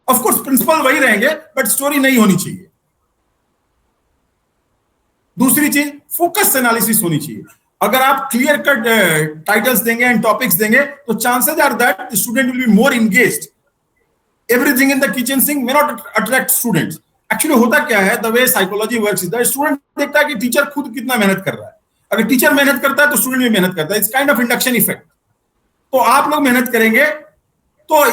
Of course principle वही रहेंगे, बट स्टोरी नहीं होनी चाहिए। दूसरी चीज, फोकस एनालिसिस होनी चाहिए। अगर आप क्लियर कट टाइटल्स देंगे एंड टॉपिक्स देंगे तो chances are that the student will be more engaged. Everything in the kitchen sink may not attract students. Actually होता क्या है, the way psychology works is that student देखता है कि teacher खुद कितना मेहनत कर रहा है। अगर टीचर मेहनत करता है तो स्टूडेंट भी मेहनत करता है। It's kind of induction effect. तो आप लोग मेहनत करेंगे तो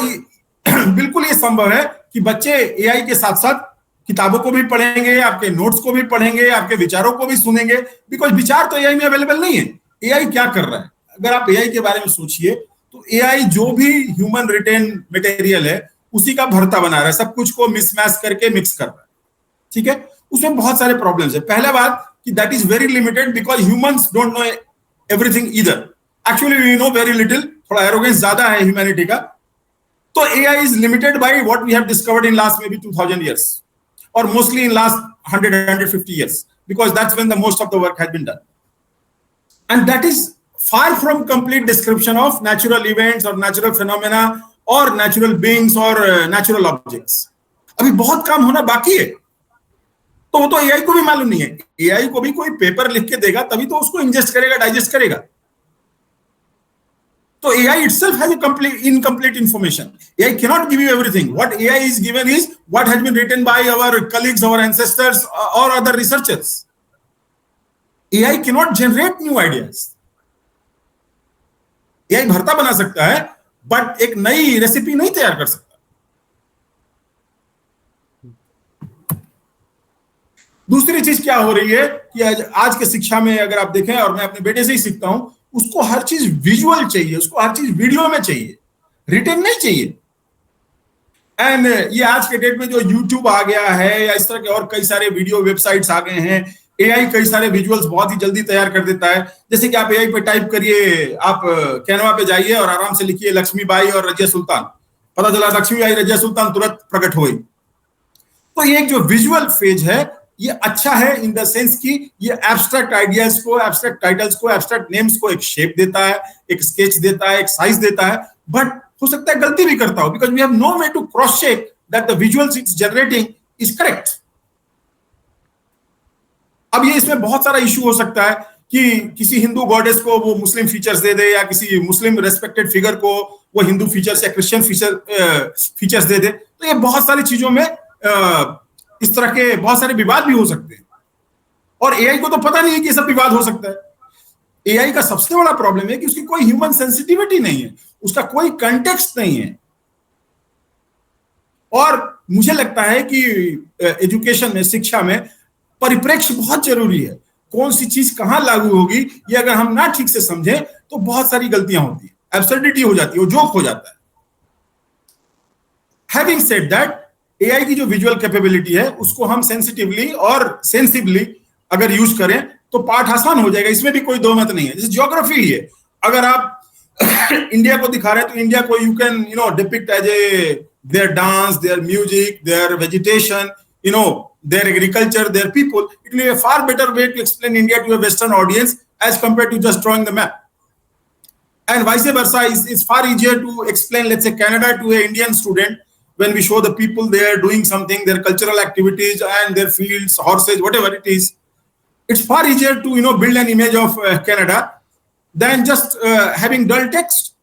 बिल्कुल ये संभव है कि बच्चे एआई के साथ साथ किताबों को भी पढ़ेंगे, आपके नोट्स को भी पढ़ेंगे, आपके विचारों को भी सुनेंगे, बिकॉज विचार तो एआई में अवेलेबल नहीं है। एआई क्या कर रहा है, अगर आप एआई के बारे में सोचिए तो एआई जो भी ह्यूमन रिटेन मटेरियल है उसी का भरता बना रहा है, सब कुछ को मिसमैच करके मिक्स कर रहा है। ठीक है, उसमें बहुत सारे प्रॉब्लम्स है। पहला बात कि that is very limited, because humans don't know everything either. Actually we know very little, थोड़ा एरोगेंस ज्यादा है ह्यूमैनिटी का। तो AI is limited by what we have discovered in last maybe 2000 years, or mostly in last 100-150 years, because that's when the most of the work has been done. And that is far from complete description of natural events or natural phenomena or natural beings or natural objects. अभी बहुत काम होना बाकी है। तो वो तो AI को भी मालूम नहीं है। एआई को भी कोई पेपर लिख के देगा तभी तो उसको इंजेस्ट करेगा, डाइजेस्ट करेगा। So AI itself has a incomplete information. AI cannot give you everything. What AI is given is what has been written by our colleagues, our ancestors, or other researchers. AI cannot generate new ideas. AI भरता बना सकता है, but एक नई recipe नहीं तैयार कर सकता। दूसरी चीज क्या हो रही है कि आज के शिक्षा में अगर आप देखें, और मैं अपने बेटे से ही सीखता हूं, उसको हर चीज विजुअल चाहिए, उसको हर चीज वीडियो में चाहिए, रिटन नहीं चाहिए। एंड ये आज के डेट में जो यूट्यूब आ गया है या इस तरह के और कई सारे वीडियो वेबसाइट्स आ गए हैं, एआई कई सारे विजुअल्स बहुत ही जल्दी तैयार कर देता है। जैसे कि आप एआई पे टाइप करिए, आप कैनवा पे जाइए और आराम से लिखिए लक्ष्मीबाई और रजिया सुल्तान, पता चला लक्ष्मीबाई रजिया सुल्तान तुरंत प्रकट हो गई। तो ये एक जो विजुअल फेज है ये अच्छा है इन द सेंस कि ये एब्स्ट्रैक्ट आइडियाज को, एब्स्ट्रैक्ट टाइटल्स को, एब्स्ट्रैक्ट नेम्स को एक शेप देता है, एक स्केच देता है, एक साइज देता है, बट हो सकता है गलती भी करता हो, because we have no way to cross check that the visuals it's generating is correct. अब ये इसमें बहुत सारा इशू हो सकता है कि किसी हिंदू गॉडेस को वो मुस्लिम फीचर्स दे दे, या किसी मुस्लिम रेस्पेक्टेड फिगर को वो हिंदू फीचर्स या क्रिश्चियन फीचर्स दे दे। तो ये बहुत सारी चीजों में इस तरह के बहुत सारे विवाद भी हो सकते हैं, और एआई को तो पता नहीं है कि ये सब विवाद हो सकता है। एआई का सबसे बड़ा प्रॉब्लम है कि उसकी कोई ह्यूमन सेंसिटिविटी नहीं है, उसका कोई कंटेक्स्ट नहीं है। और मुझे लगता है कि एजुकेशन में, शिक्षा में परिप्रेक्ष्य बहुत जरूरी है। कौन सी चीज कहां लागू होगी ये अगर हम ना ठीक से समझें तो बहुत सारी गलतियां होती है, एब्सर्डिटी हो जाती है, वो जोक हो जाता है। हैविंग सेड दैट, एआई की जो विजुअल कैपेबिलिटी है उसको हम सेंसिटिवली और सेंसिबली अगर यूज करें तो पाठ आसान हो जाएगा, इसमें भी कोई दो मत नहीं है। जैसे ज्योग्राफी ही है, अगर आप इंडिया को दिखा रहे हैं तो इंडिया को you can depict as a their dance, their music, their vegetation, their agriculture, their people. It will be a far better way to explain India to a Western audience as compared to just drawing the map. And vice versa, it's far easier to explain, let's say, Canada to an Indian student when we show the people there doing something, their cultural activities and their fields, horses, whatever it is. It's far easier to build an image of Canada than just having dull text.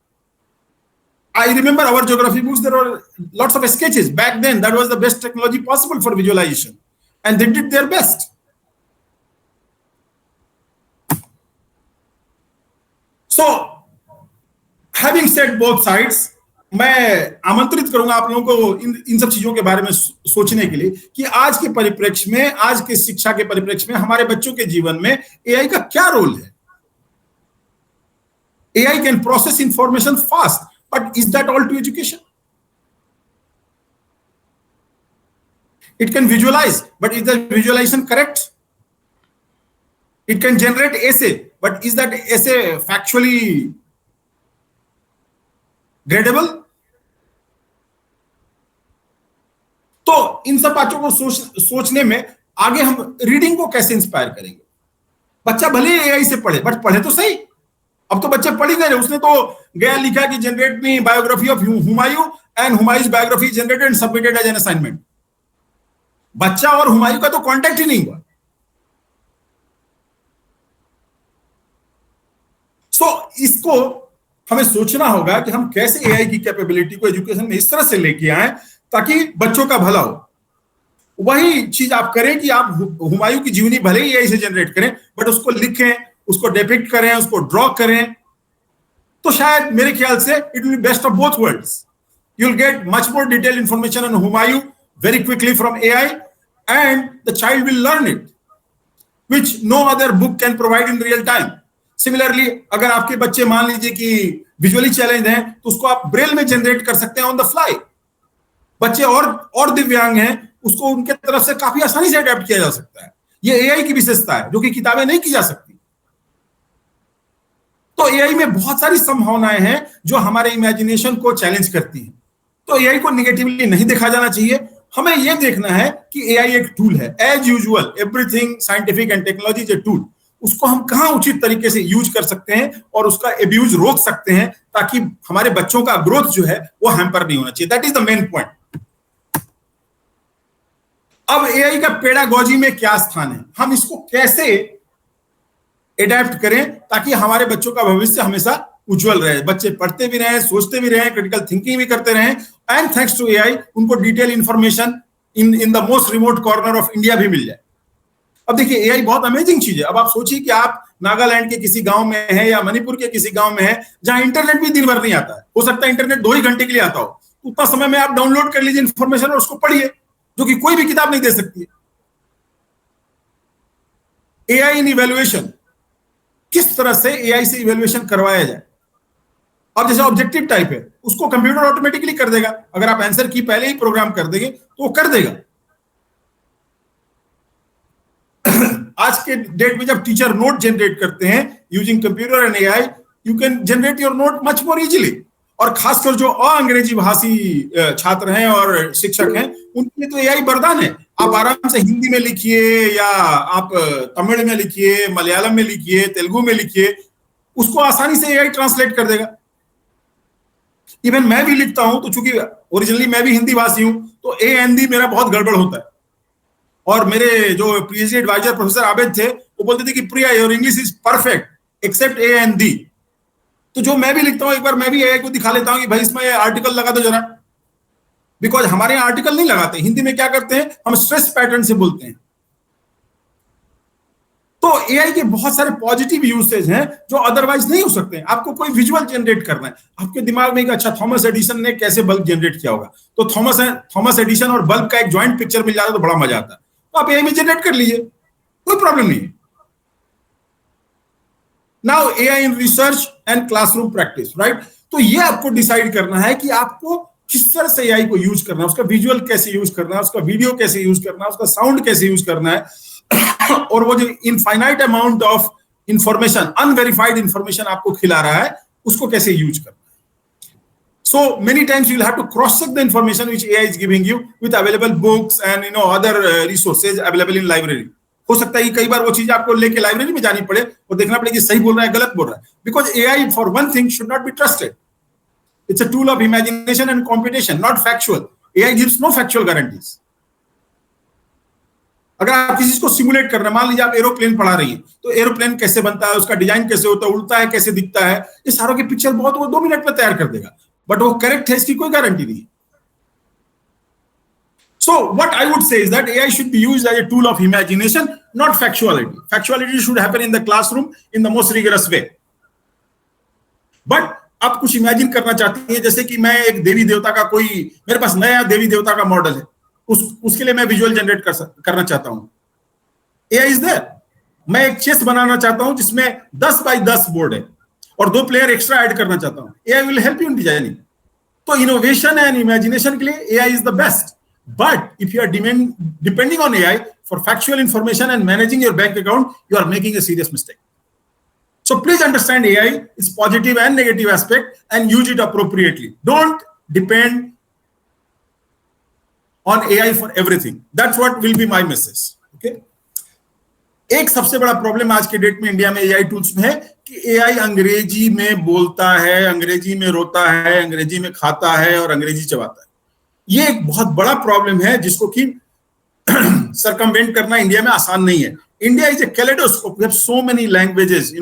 I remember our geography books, there were lots of sketches. Back then, that was the best technology possible for visualization. And they did their best. So, having said both sides, मैं आमंत्रित करूंगा आप लोगों को इन सब चीजों के बारे में सोचने के लिए कि आज के परिप्रेक्ष्य में, आज के शिक्षा के परिप्रेक्ष्य में हमारे बच्चों के जीवन में एआई का क्या रोल है। AI can process information fast, but is that all to education? It can visualize, but is the visualization correct? It can generate essay, but is that essay factually gradable? तो इन सब बातों को सोचने में आगे हम रीडिंग को कैसे इंस्पायर करेंगे। बच्चा भले एआई से पढ़े, बट पढ़े तो सही। अब तो बच्चे पढ़ ही गए, उसने तो गया लिखा कि generate me biography of Humayun and Humayun's biography generated and submitted as an assignment. बच्चा और हुमायूं का तो कांटेक्ट ही नहीं हुआ। सो इसको हमें सोचना होगा कि हम कैसे एआई की कैपेबिलिटी को एजुकेशन में इस तरह से लेके आए ताकि बच्चों का भला हो। वही चीज आप करें कि आप हुमायूं की जीवनी भले ही एआई से जनरेट करें, बट उसको लिखें, उसको डिपिक्ट करें, उसको ड्रॉ करें, तो शायद मेरे ख्याल से it will be best of both worlds. You will get much more detail information on Humayun very quickly from AI, and the child will learn it, which no other book can provide in real time. Similarly, अगर आपके बच्चे मान लीजिए कि visually challenge हैं, तो उसको आप ब्रेल में जनरेट कर सकते हैं ऑन द फ्लाई। बच्चे और दिव्यांग हैं, उसको उनके तरफ से काफी आसानी से अडेप्ट किया जा सकता है। ये एआई की विशेषता है जो कि किताबें नहीं की जा सकती। तो एआई में बहुत सारी संभावनाएं हैं जो हमारे इमेजिनेशन को चैलेंज करती हैं। तो एआई को निगेटिवली नहीं देखा जाना चाहिए। हमें यह देखना है कि एआई एक टूल है। As usual, everything scientific and technology is a tool. उसको हम कहां उचित तरीके से यूज कर सकते हैं और उसका एब्यूज रोक सकते हैं ताकि हमारे बच्चों का ग्रोथ जो है वो हैम्पर नहीं होना चाहिए। That is the main point. अब एआई का पेडागोजी में क्या स्थान है, हम इसको कैसे एडेप्ट करें ताकि हमारे बच्चों का भविष्य हमेशा उज्जवल रहे, बच्चे पढ़ते भी रहें, सोचते भी रहें, क्रिटिकल थिंकिंग भी करते रहें, एंड थैंक्स टू एआई उनको detail information in the most remote corner of India भी मिल जाए। अब देखिए एआई बहुत अमेजिंग चीज है। अब आप सोचिए कि आप नागालैंड के किसी गांव में है या मणिपुर के किसी गांव में है जहां इंटरनेट भी दिन भर नहीं आता है, हो सकता है इंटरनेट 2 ही घंटे के लिए आता हो, उतना समय में आप डाउनलोड कर लीजिए इंफॉर्मेशन और उसको पढ़िए, जो कि कोई भी किताब नहीं दे सकती है। एआई इन इवैल्यूएशन, किस तरह से एआई से इवैल्यूएशन करवाया जाए। अब जैसे ऑब्जेक्टिव टाइप है, उसको कंप्यूटर ऑटोमेटिकली कर देगा, अगर आप आंसर की पहले ही प्रोग्राम कर देंगे तो वो कर देगा। आज के डेट में जब टीचर नोट जनरेट करते हैं using computer and AI, you can generate your note much more easily. और खासकर जो अंग्रेजी भाषी छात्र हैं और शिक्षक हैं, उनके लिए तो एआई वरदान है। आप आराम से हिंदी में लिखिए, या आप तमिल में लिखिए, मलयालम में लिखिए, तेलुगु में लिखिए, उसको आसानी से एआई ट्रांसलेट कर देगा। इवन मैं भी लिखता हूं तो चूंकि ओरिजिनली मैं भी हिंदी भाषी हूं, तो ए हिंदी मेरा बहुत गड़बड़ होता है। और मेरे जो पीएचडी एडवाइजर प्रोफेसर आबिद थे, वो बोलते थे कि Priya your English is perfect except a and the. तो जो मैं भी लिखता हूं, एक बार मैं भी एआई को दिखा लेता हूं कि भाई इसमें आर्टिकल लगा दो जरा, बिकॉज हमारे यहाँ आर्टिकल नहीं लगाते। हिंदी में क्या करते हैं, हम स्ट्रेस पैटर्न से बोलते हैं। तो एआई के बहुत सारे पॉजिटिव यूसेज हैं जो अदरवाइज नहीं हो सकते हैं। आपको कोई विजुअल जनरेट करना है, आपके दिमाग में एक अच्छा थॉमस एडिसन ने कैसे बल्ब जनरेट किया होगा, तो थॉमस एडिसन और बल्ब का एक जॉइंट पिक्चर मिल जाता तो बड़ा मजा आता। तो आप एआई में जनरेट कर लीजिए, कोई प्रॉब्लम नहीं है। Now AI in research and classroom practice, right. तो ये आपको डिसाइड करना है कि आपको किस तरह से एआई को यूज करना है, उसका विजुअल कैसे यूज करना है, उसका वीडियो कैसे यूज करना है, उसका साउंड कैसे यूज करना है, और वो जो infinite amount of information, unverified information आपको खिला रहा है, उसको कैसे यूज करना है। So many times you'll have to cross-check the information which AI is giving you with available books and other resources available in library. हो सकता है कि कई बार वो चीज आपको लेके लाइब्रेरी में जानी पड़े और देखना पड़े कि सही बोल रहा है गलत बोल रहा है, because AI for one thing should not be trusted. It's a tool of imagination and computation, not factual. AI gives no factual guarantees. अगर आप किसी को सिमुलेट कर रहे हैं, मान लीजिए आप एरोप्लेन पढ़ा रही हैं, तो एरोप्लेन कैसे बनता है, उसका डिजाइन कैसे होता है, उड़ता है कैसे दिखता है, ये सारों की पिक्चर बहुत वो 2 मिनट में तैयार कर देगा, बट वो करेक्ट है इसकी कोई गारंटी नहीं। So what I would say is that AI should be used as a tool of imagination, not factuality. Factuality should happen in the classroom in the most rigorous way. But आप कुछ imagine करना चाहती हैं, जैसे कि मैं एक देवी देवता का कोई, मेरे पास नया देवी देवता का मॉडल है, उसके लिए मैं विजुअल जनरेट करना चाहता हूं, AI is there. मैं एक चेस बनाना चाहता हूं जिसमें 10 बाई 10 बोर्ड है और 2 प्लेयर एक्स्ट्रा ऐड करना चाहता हूं, AI will help you in designing. तो इनोवेशन एंड इमेजिनेशन के लिए AI is the best. But if you are depending on AI for factual information and managing your bank account, you are making a serious mistake. So please understand AI is positive and negative aspect and use it appropriately. Don't depend on AI for everything. That's what will be my message. Okay? एक सबसे बड़ा problem आज के date में India में AI tools में है कि एआई अंग्रेजी में बोलता है, अंग्रेजी में रोता है, अंग्रेजी में खाता है और अंग्रेजी चबाता है। ये एक बहुत बड़ा प्रॉब्लम है जिसको कि सर्कमवेंट करना इंडिया में आसान नहीं है। India is a kaleidoscope, we have so many languages,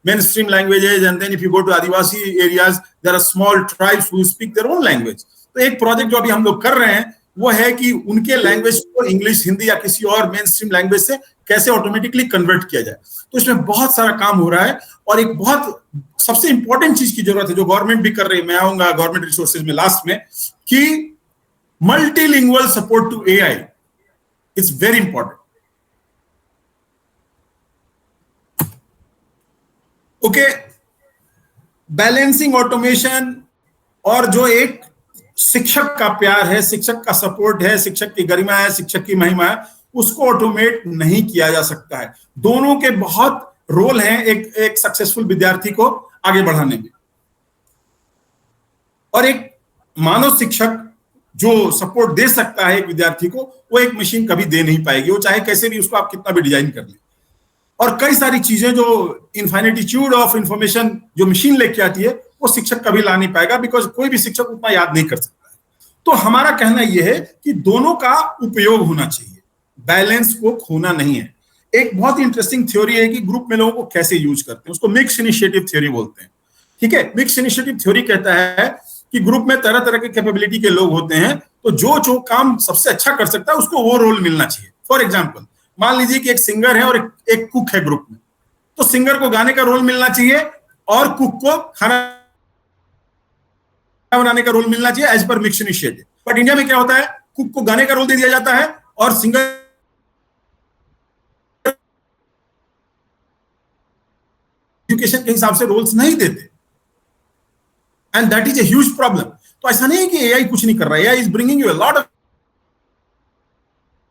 mainstream languages, and then if you go to Adivasi areas, there are small tribes who speak their own language. तो एक प्रोजेक्ट जो अभी हम लोग कर रहे हैं वो है कि उनके लैंग्वेज को इंग्लिश, हिंदी या किसी और मेन स्ट्रीम लैंग्वेज से कैसे ऑटोमेटिकली कन्वर्ट किया जाए। तो इसमें बहुत सारा काम हो रहा है और एक बहुत सबसे इंपॉर्टेंट चीज की जरूरत है जो गवर्नमेंट भी कर रही है, मैं आऊंगा गवर्नमेंट रिसोर्सेज में लास्ट में, कि multilingual support to AI it's very important. Okay, balancing automation और जो एक शिक्षक का प्यार है, शिक्षक का सपोर्ट है, शिक्षक की गरिमा है, शिक्षक की महिमा है, उसको ऑटोमेट नहीं किया जा सकता है। दोनों के बहुत रोल हैं एक सक्सेसफुल विद्यार्थी को आगे बढ़ाने में। और एक मानव शिक्षक जो सपोर्ट दे सकता है एक विद्यार्थी को, वो एक मशीन कभी दे नहीं पाएगी, वो चाहे कैसे भी उसको आप कितना भी डिजाइन कर ले। और कई सारी चीजें जो इनफाइनिटीट्यूड ऑफ इंफॉर्मेशन जो मशीन लेके आती है वो शिक्षक कभी ला नहीं पाएगा, बिकॉज कोई भी शिक्षक उतना याद नहीं कर सकता है। तो हमारा कहना यह है कि दोनों का उपयोग होना चाहिए, बैलेंस को खोना नहीं है। एक बहुत ही इंटरेस्टिंग थ्योरी है कि ग्रुप में लोगों को कैसे यूज करते हैं, उसको मिक्स इनिशिएटिव थ्योरी बोलते हैं। ठीक है, मिक्स इनिशिएटिव थ्योरी कहता है कि ग्रुप में तरह तरह के कैपेबिलिटी के लोग होते हैं, तो जो काम सबसे अच्छा कर सकता है उसको वो रोल मिलना चाहिए। फॉर एग्जाम्पल, मान लीजिए कि एक सिंगर है और एक कुक है ग्रुप में, तो सिंगर को गाने का रोल मिलना चाहिए और कुक को खाना बनाने का रोल मिलना चाहिए as per mix initiative. But India में क्या होता है, कुक को गाने का रोल दे दिया जाता है और सिंगर एजुकेशन के हिसाब से रोल्स नहीं देते, and that is a huge problem. तो ऐसा नहीं है कि एआई कुछ नहीं कर रहा है, AI is bringing you a lot of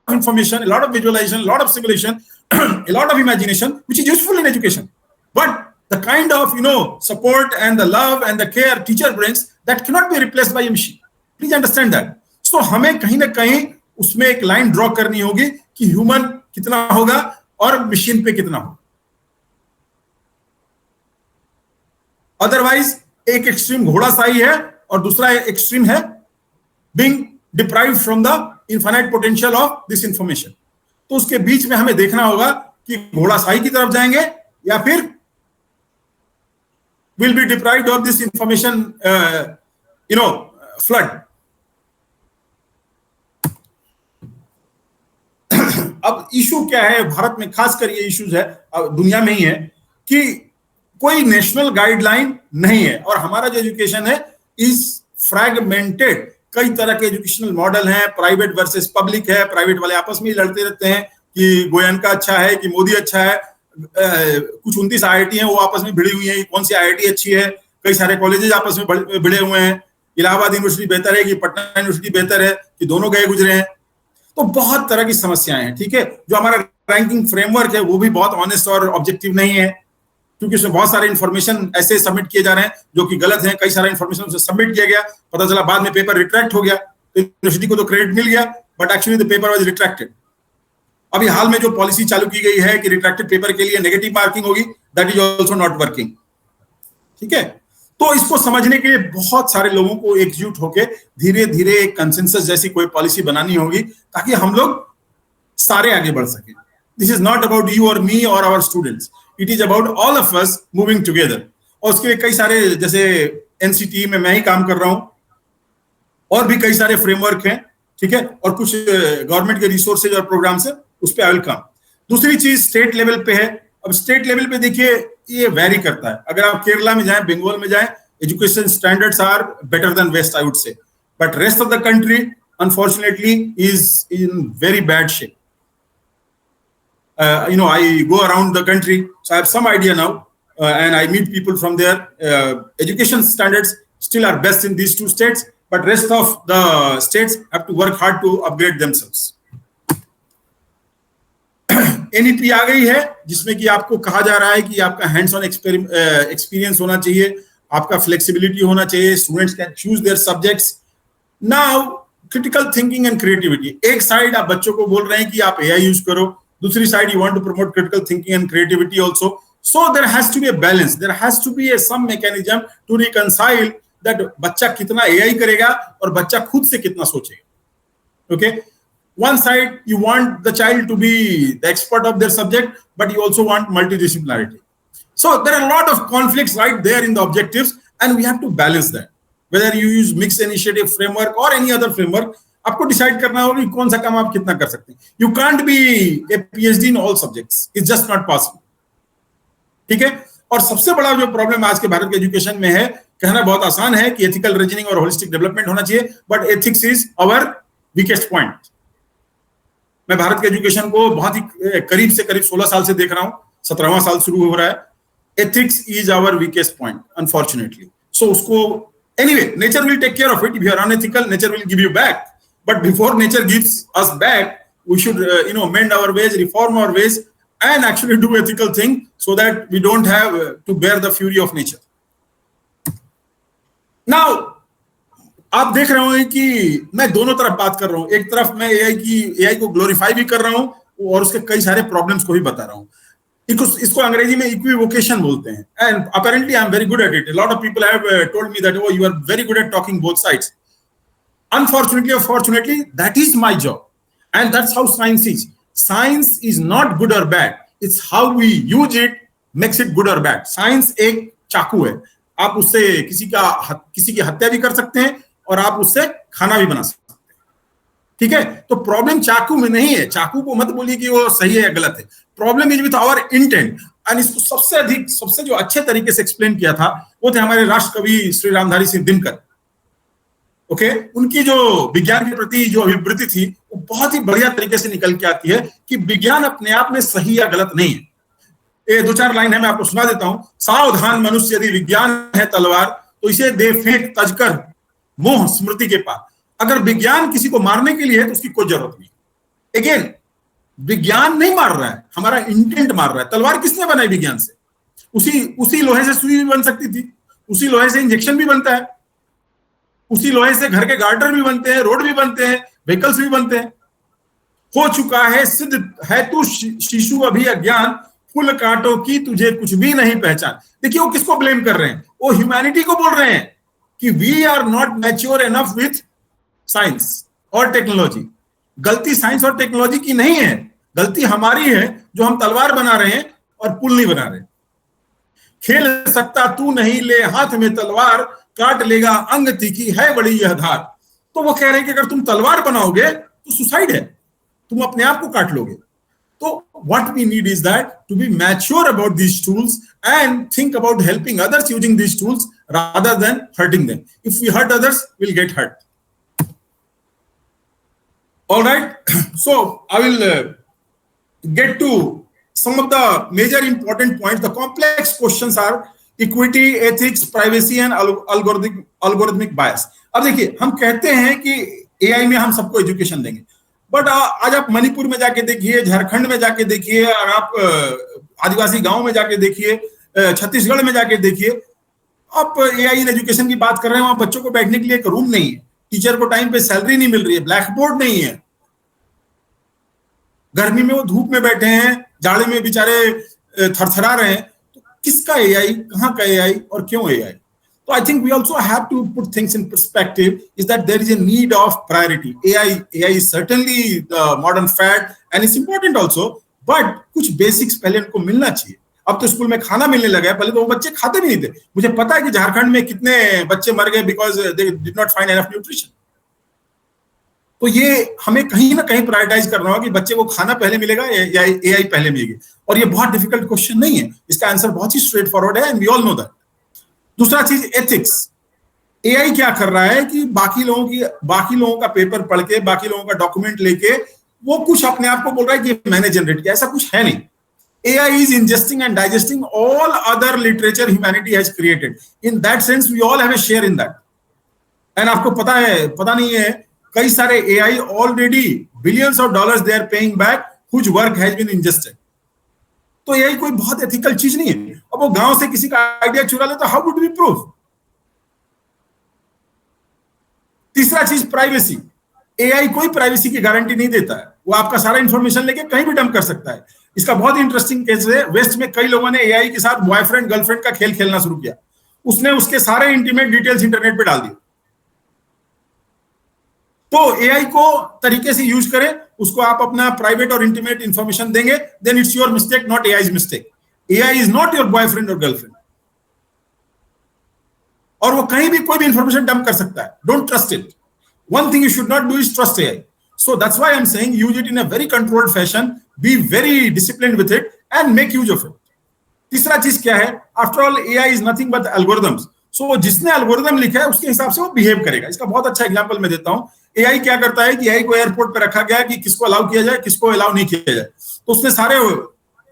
information, a lot of visualization, a lot of simulation, a lot of imagination, which is useful in education. But the kind of support and the love and the care teacher brings, that cannot be replaced by a machine. Please understand that. So हमें कहीं ना कहीं उसमें एक line draw करनी होगी कि human कितना होगा और मशीन पे कितना होगा। अदरवाइज एक एक्सट्रीम घोड़ाशाही है और दूसरा एक्सट्रीम है being deprived from the infinite potential of this information. तो उसके बीच में हमें देखना होगा कि घोड़ाशाही की तरफ जाएंगे या फिर will be deprived of this information flood. अब इशू क्या है भारत में, खासकर ये इश्यूज है दुनिया में ही है कि कोई नेशनल गाइडलाइन नहीं है और हमारा जो एजुकेशन है इज फ्रैगमेंटेड। कई तरह के एजुकेशनल मॉडल हैं, प्राइवेट वर्सेस पब्लिक है, प्राइवेट वाले आपस में ही लड़ते रहते हैं कि गोयनका अच्छा है कि मोदी अच्छा है। कुछ 29 IIT हैं वो आपस में भिड़ी हुई हैं, कौन सी IIT अच्छी है। कई सारे कॉलेजेस आपस में भिड़े हुए हैं, इलाहाबाद यूनिवर्सिटी बेहतर है कि पटना यूनिवर्सिटी बेहतर है कि दोनों गए गुजरे हैं। तो बहुत तरह की समस्याएं हैं, ठीक है। जो हमारा रैंकिंग फ्रेमवर्क है वो भी बहुत ऑनेस्ट और ऑब्जेक्टिव नहीं है, क्योंकि उसमें बहुत सारे इन्फॉर्मेशन ऐसे सबमिट किए जा रहे हैं जो कि गलत हैं। कई सारा इन्फॉर्मेशन उसमें सबमिट किया गया, पता चला बाद में पेपर रिट्रैक्ट हो गया, तो यूनिवर्सिटी को तो क्रेडिट मिल गया, but actually the paper was retracted. अभी हाल में जो पॉलिसी चालू की गई है कि रिट्रैक्टेड पेपर के लिए नेगेटिव मार्किंग होगी, that is also not working, ठीक है। तो इसको समझने के लिए बहुत सारे लोगों को एकजुट होकर धीरे धीरे एक कंसेंसस जैसी कोई पॉलिसी बनानी होगी ताकि हम लोग सारे आगे बढ़ सकें। This is not about you और मी और our students, it is about all of us moving together. और उसके लिए कई सारे, जैसे एनसीटी में मैं ही काम कर रहा हूं, और भी कई सारे फ्रेमवर्क हैं, ठीक है, और कुछ गवर्नमेंट के रिसोर्सेज और प्रोग्राम्स है, उस पर आई विल कम। दूसरी चीज स्टेट लेवल पे है। अब स्टेट लेवल पे देखिए ये वेरी करता है। अगर आप केरला में जाएं, बंगाल में जाएं, education standards are better than west, I would say, but rest of the country unfortunately is in very bad shape. I go around the country, so I have some idea now, and I meet people from there. Education standards still are best in these two states, but rest of the states have to work hard to upgrade themselves. NEP आ गई है, जिसमें कि आपको कहा जा रहा है कि आपका हैंड्स ऑन एक्सपीरियंस होना चाहिए, आपका फ्लेक्सिबिलिटी होना चाहिए, students can choose their subjects. Now critical thinking and creativity, एक साइड आप बच्चों को बोल रहे हैं कि आप AI यूज करो, दूसरी side you want to promote critical thinking and creativity also. So there has to be a balance, there has to be a some mechanism to reconcile that बच्चा कितना AI करेगा और बच्चा खुद से कितना सोचेगा। Okay, one side you want the child to be the expert of their subject, but you also want multidisciplinarity. So there are a lot of conflicts right there in the objectives, and we have to balance that. Whether you use mixed initiative framework or any other framework, आपको decide करना होगा कि कौन सा काम आप कितना कर सकते हैं। You can't be a PhD in all subjects. It's just not possible. ठीक है। और सबसे बड़ा जो प्रॉब्लम आज के भारत के एजुकेशन में है, कहना बहुत आसान है कि एथिकल रीजनिंग और होलिस्टिक डेवलपमेंट होना चाहिए, but ethics is our weakest point. मैं भारत के एजुकेशन को बहुत ही करीब से करीब 16 साल से देख रहा हूं, 17वां साल शुरू हो रहा है। Ethics is our weakest point unfortunately. So उसको anyway nature will take care of it. If you are unethical, nature will give you back, but before nature gives us back, we should mend our ways, reform our ways, and actually do ethical thing so that we don't have to bear the fury of nature. Now आप देख रहे होंगे कि मैं दोनों तरफ बात कर रहा हूं। एक तरफ मैं AI को ग्लोरीफाई भी कर रहा हूं और उसके कई सारे प्रॉब्लम्स को भी बता रहा हूं। इसको अंग्रेजी में इक्विवोकेशन बोलते हैं, and apparently I am very good at it. Lot of people have told me that you are very good at talking both sides. Unfortunately or fortunately, that is my job, and that's how science is. Science is not good or bad, it's how we use it makes it good or bad. Science एक चाकू है, आप उससे किसी की हत्या भी कर सकते हैं और आप उससे खाना भी बना सकते हैं, ठीक है। तो प्रॉब्लम चाकू में नहीं है, चाकू को मत बोलिए कि वो सही है या गलत है। Problem is with our intent, and इसको सबसे जो अच्छे तरीके से एक्सप्लेन किया था वो थे हमारे राष्ट्र कवि श्री रामधारी सिंह दिनकर। ओके, उनकी जो विज्ञान के प्रति जो अभिवृत्ति थी वो बहुत ही बढ़िया तरीके से निकल के आती है कि विज्ञान अपने आप में सही या गलत नहीं है। ये 2-4 लाइन है, मैं आपको सुना देता हूं। सावधान मनुष्य, यदि विज्ञान है तलवार, तो इसे दे फेंक तजकर मोह स्मृति के पार। अगर विज्ञान किसी को मारने के लिए है तो उसकी कोई जरूरत नहीं। अगेन, विज्ञान नहीं मार रहा है, हमारा इंटेंट मार रहा है। तलवार किसने बनाई? विज्ञान से। उसी लोहे से सुई भी बन सकती थी, उसी लोहे से इंजेक्शन भी बनता है, उसी लोहे से घर के गार्डर भी बनते हैं, रोड भी बनते हैं, व्हीकल्स भी बनते हैं। हो चुका है सिद्ध है तू शिशु अभी अज्ञान, फूल कांटों की तुझे कुछ भी नहीं पहचान। देखिए वो किसको ब्लेम कर रहे हैं? वो ह्यूमैनिटी को बोल रहे हैं कि we are not mature enough with science और टेक्नोलॉजी। गलती साइंस और टेक्नोलॉजी की नहीं है, गलती हमारी है जो हम तलवार बना रहे हैं और पुल नहीं बना रहे। खेल सकता तू नहीं, ले हाथ में तलवार, काट लेगा अंग तीखी है बड़ी यह धार। तो वो कह रहे हैं कि अगर तुम तलवार बनाओगे तो सुसाइड है, तुम अपने आप को काट लोगे। तो what we need is that to be mature about these tools and think about helping others using these tools rather than hurting them. If we hurt others, we'll get hurt. All right. So I will get to some of the major important points. The complex questions are equity, ethics, privacy and algorithmic bias. अब देखिए, हम कहते हैं कि AI में हम सबको education देंगे, बट आज आप मणिपुर में जाके देखिए, झारखंड में जाके देखिए, और आप आदिवासी गांव में जाके देखिए, छत्तीसगढ़ में जाके देखिए, आप AI इन एजुकेशन की बात कर रहे हैं। वहां बच्चों को बैठने के लिए एक रूम नहीं है, टीचर को टाइम पे सैलरी नहीं मिल रही है, ब्लैक बोर्ड नहीं है, गर्मी में वो धूप में बैठे हैं, जाड़े में बेचारे थरथरा रहे हैं। तो किसका AI, कहाँ का AI और क्यों AI? So I think we also have to put things in perspective, is that there is a need of priority. AI is certainly the modern fad and it's important also, but कुछ basics पहले उनको मिलना चाहिए। अब तो school में खाना मिलने लगा है, पहले तो वो बच्चे खाते भी नहीं थे। मुझे पता है कि झारखंड में कितने बच्चे मर गए because they did not find enough nutrition. तो ये हमें कहीं ना कहीं प्रायोरिटाइज करना होगा कि बच्चे को खाना पहले मिलेगा या AI पहले मिलेगी। और ये बहुत डिफिकल्ट क्वेश्चन नहीं है, इसका आंसर बहुत ही स्ट्रेट फॉरवर्ड है and we all know that. दूसरा चीज एथिक्स। AI क्या कर रहा है कि बाकी लोगों का पेपर पढ़ के, बाकी लोगों का डॉक्यूमेंट लेके वो कुछ अपने आप को बोल रहा है कि मैंने जनरेट किया। ऐसा कुछ है नहीं। AI is ingesting and digesting all other literature humanity has created. In that sense, we all have a share in that. And आपको पता नहीं है, कई सारे AI already billions of dollars they are paying back whose work has been ingested. तो AI कोई बहुत ethical चीज नहीं है। अब वो गांव से किसी का आइडिया चुरा ले तो हाउ वुड वी प्रूव? तीसरा चीज प्राइवेसी। AI कोई प्राइवेसी की गारंटी नहीं देता है, वो आपका सारा इंफॉर्मेशन लेके कहीं भी डंप कर सकता है। इसका बहुत इंटरेस्टिंग केस है, वेस्ट में कई लोगों ने AI के साथ बॉयफ्रेंड गर्लफ्रेंड का खेल खेलना शुरू किया। उसने उसके सारे इंटीमेट डिटेल्स इंटरनेट पे डाल दिए। तो AI को तरीके से यूज करें, उसको आप अपना प्राइवेट और इंटीमेट इंफॉर्मेशन देंगे, then it's your mistake, not AI's mistake. AI is not your boyfriend और गर्लफ्रेंड, और वो कहीं भी कोई भी इंफॉर्मेशन डंप कर सकता है। Don't trust it. One thing you should not do is trust AI. So that's why I'm saying use it in a very controlled fashion, be very disciplined with it and make use of it. तीसरा चीज क्या है? After all, AI is nothing but algorithms. So जिसने algorithm लिखा है उसके हिसाब से वो बिहेव करेगा। इसका बहुत अच्छा एग्जांपल मैं देता हूं। AI क्या करता है कि AI को एयरपोर्ट पे रखा गया कि किसको अलाउ किया जाए, किसको अलाउ नहीं किया जाए। तो उसने सारे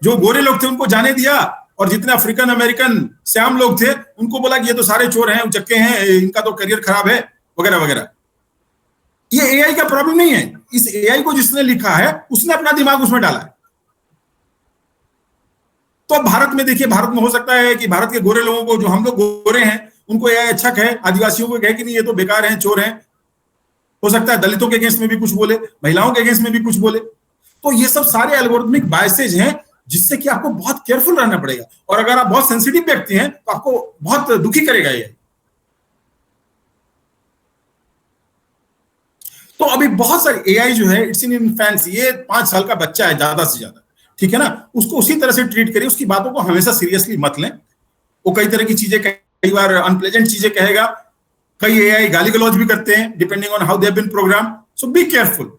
जो गोरे लोग थे उनको जाने दिया, और जितने अफ्रीकन अमेरिकन श्याम लोग थे उनको बोला कि ये तो सारे चोर हैं, उचक्के हैं, इनका तो करियर खराब है, वगैरह वगैरह। ये AI का प्रॉब्लम नहीं है। इस AI को जिसने लिखा है उसने अपना दिमाग उसमें डाला है। तो भारत में देखिए, भारत में हो सकता है कि भारत के गोरे लोगों को, जो हम लोग गोरे हैं, उनको AI अच्छा कहे, आदिवासियों को कहे कि नहीं ये तो बेकार हैं, चोर हैं। हो सकता है दलितों के अगेंस्ट में भी कुछ बोले, महिलाओं के अगेंस्ट में भी कुछ बोले। तो ये सब सारे एल्गोरिथमिक बायसेज हैं जिससे कि आपको बहुत केयरफुल रहना पड़ेगा। और अगर आप बहुत सेंसिटिव व्यक्ति हैं तो आपको बहुत दुखी करेगा ये। तो अभी बहुत सारे AI जो है इट्स इन इन्फेंसी। ये 5 साल का बच्चा है ज्यादा से ज्यादा, ठीक है ना। उसको उसी तरह से ट्रीट करिए, उसकी बातों को हमेशा सीरियसली मत लें। वो कई तरह की चीजें, कई बार अनप्लेजेंट चीजें कहेगा, कई AI गाली गलौज भी करते हैं depending on how they have been program. So be careful.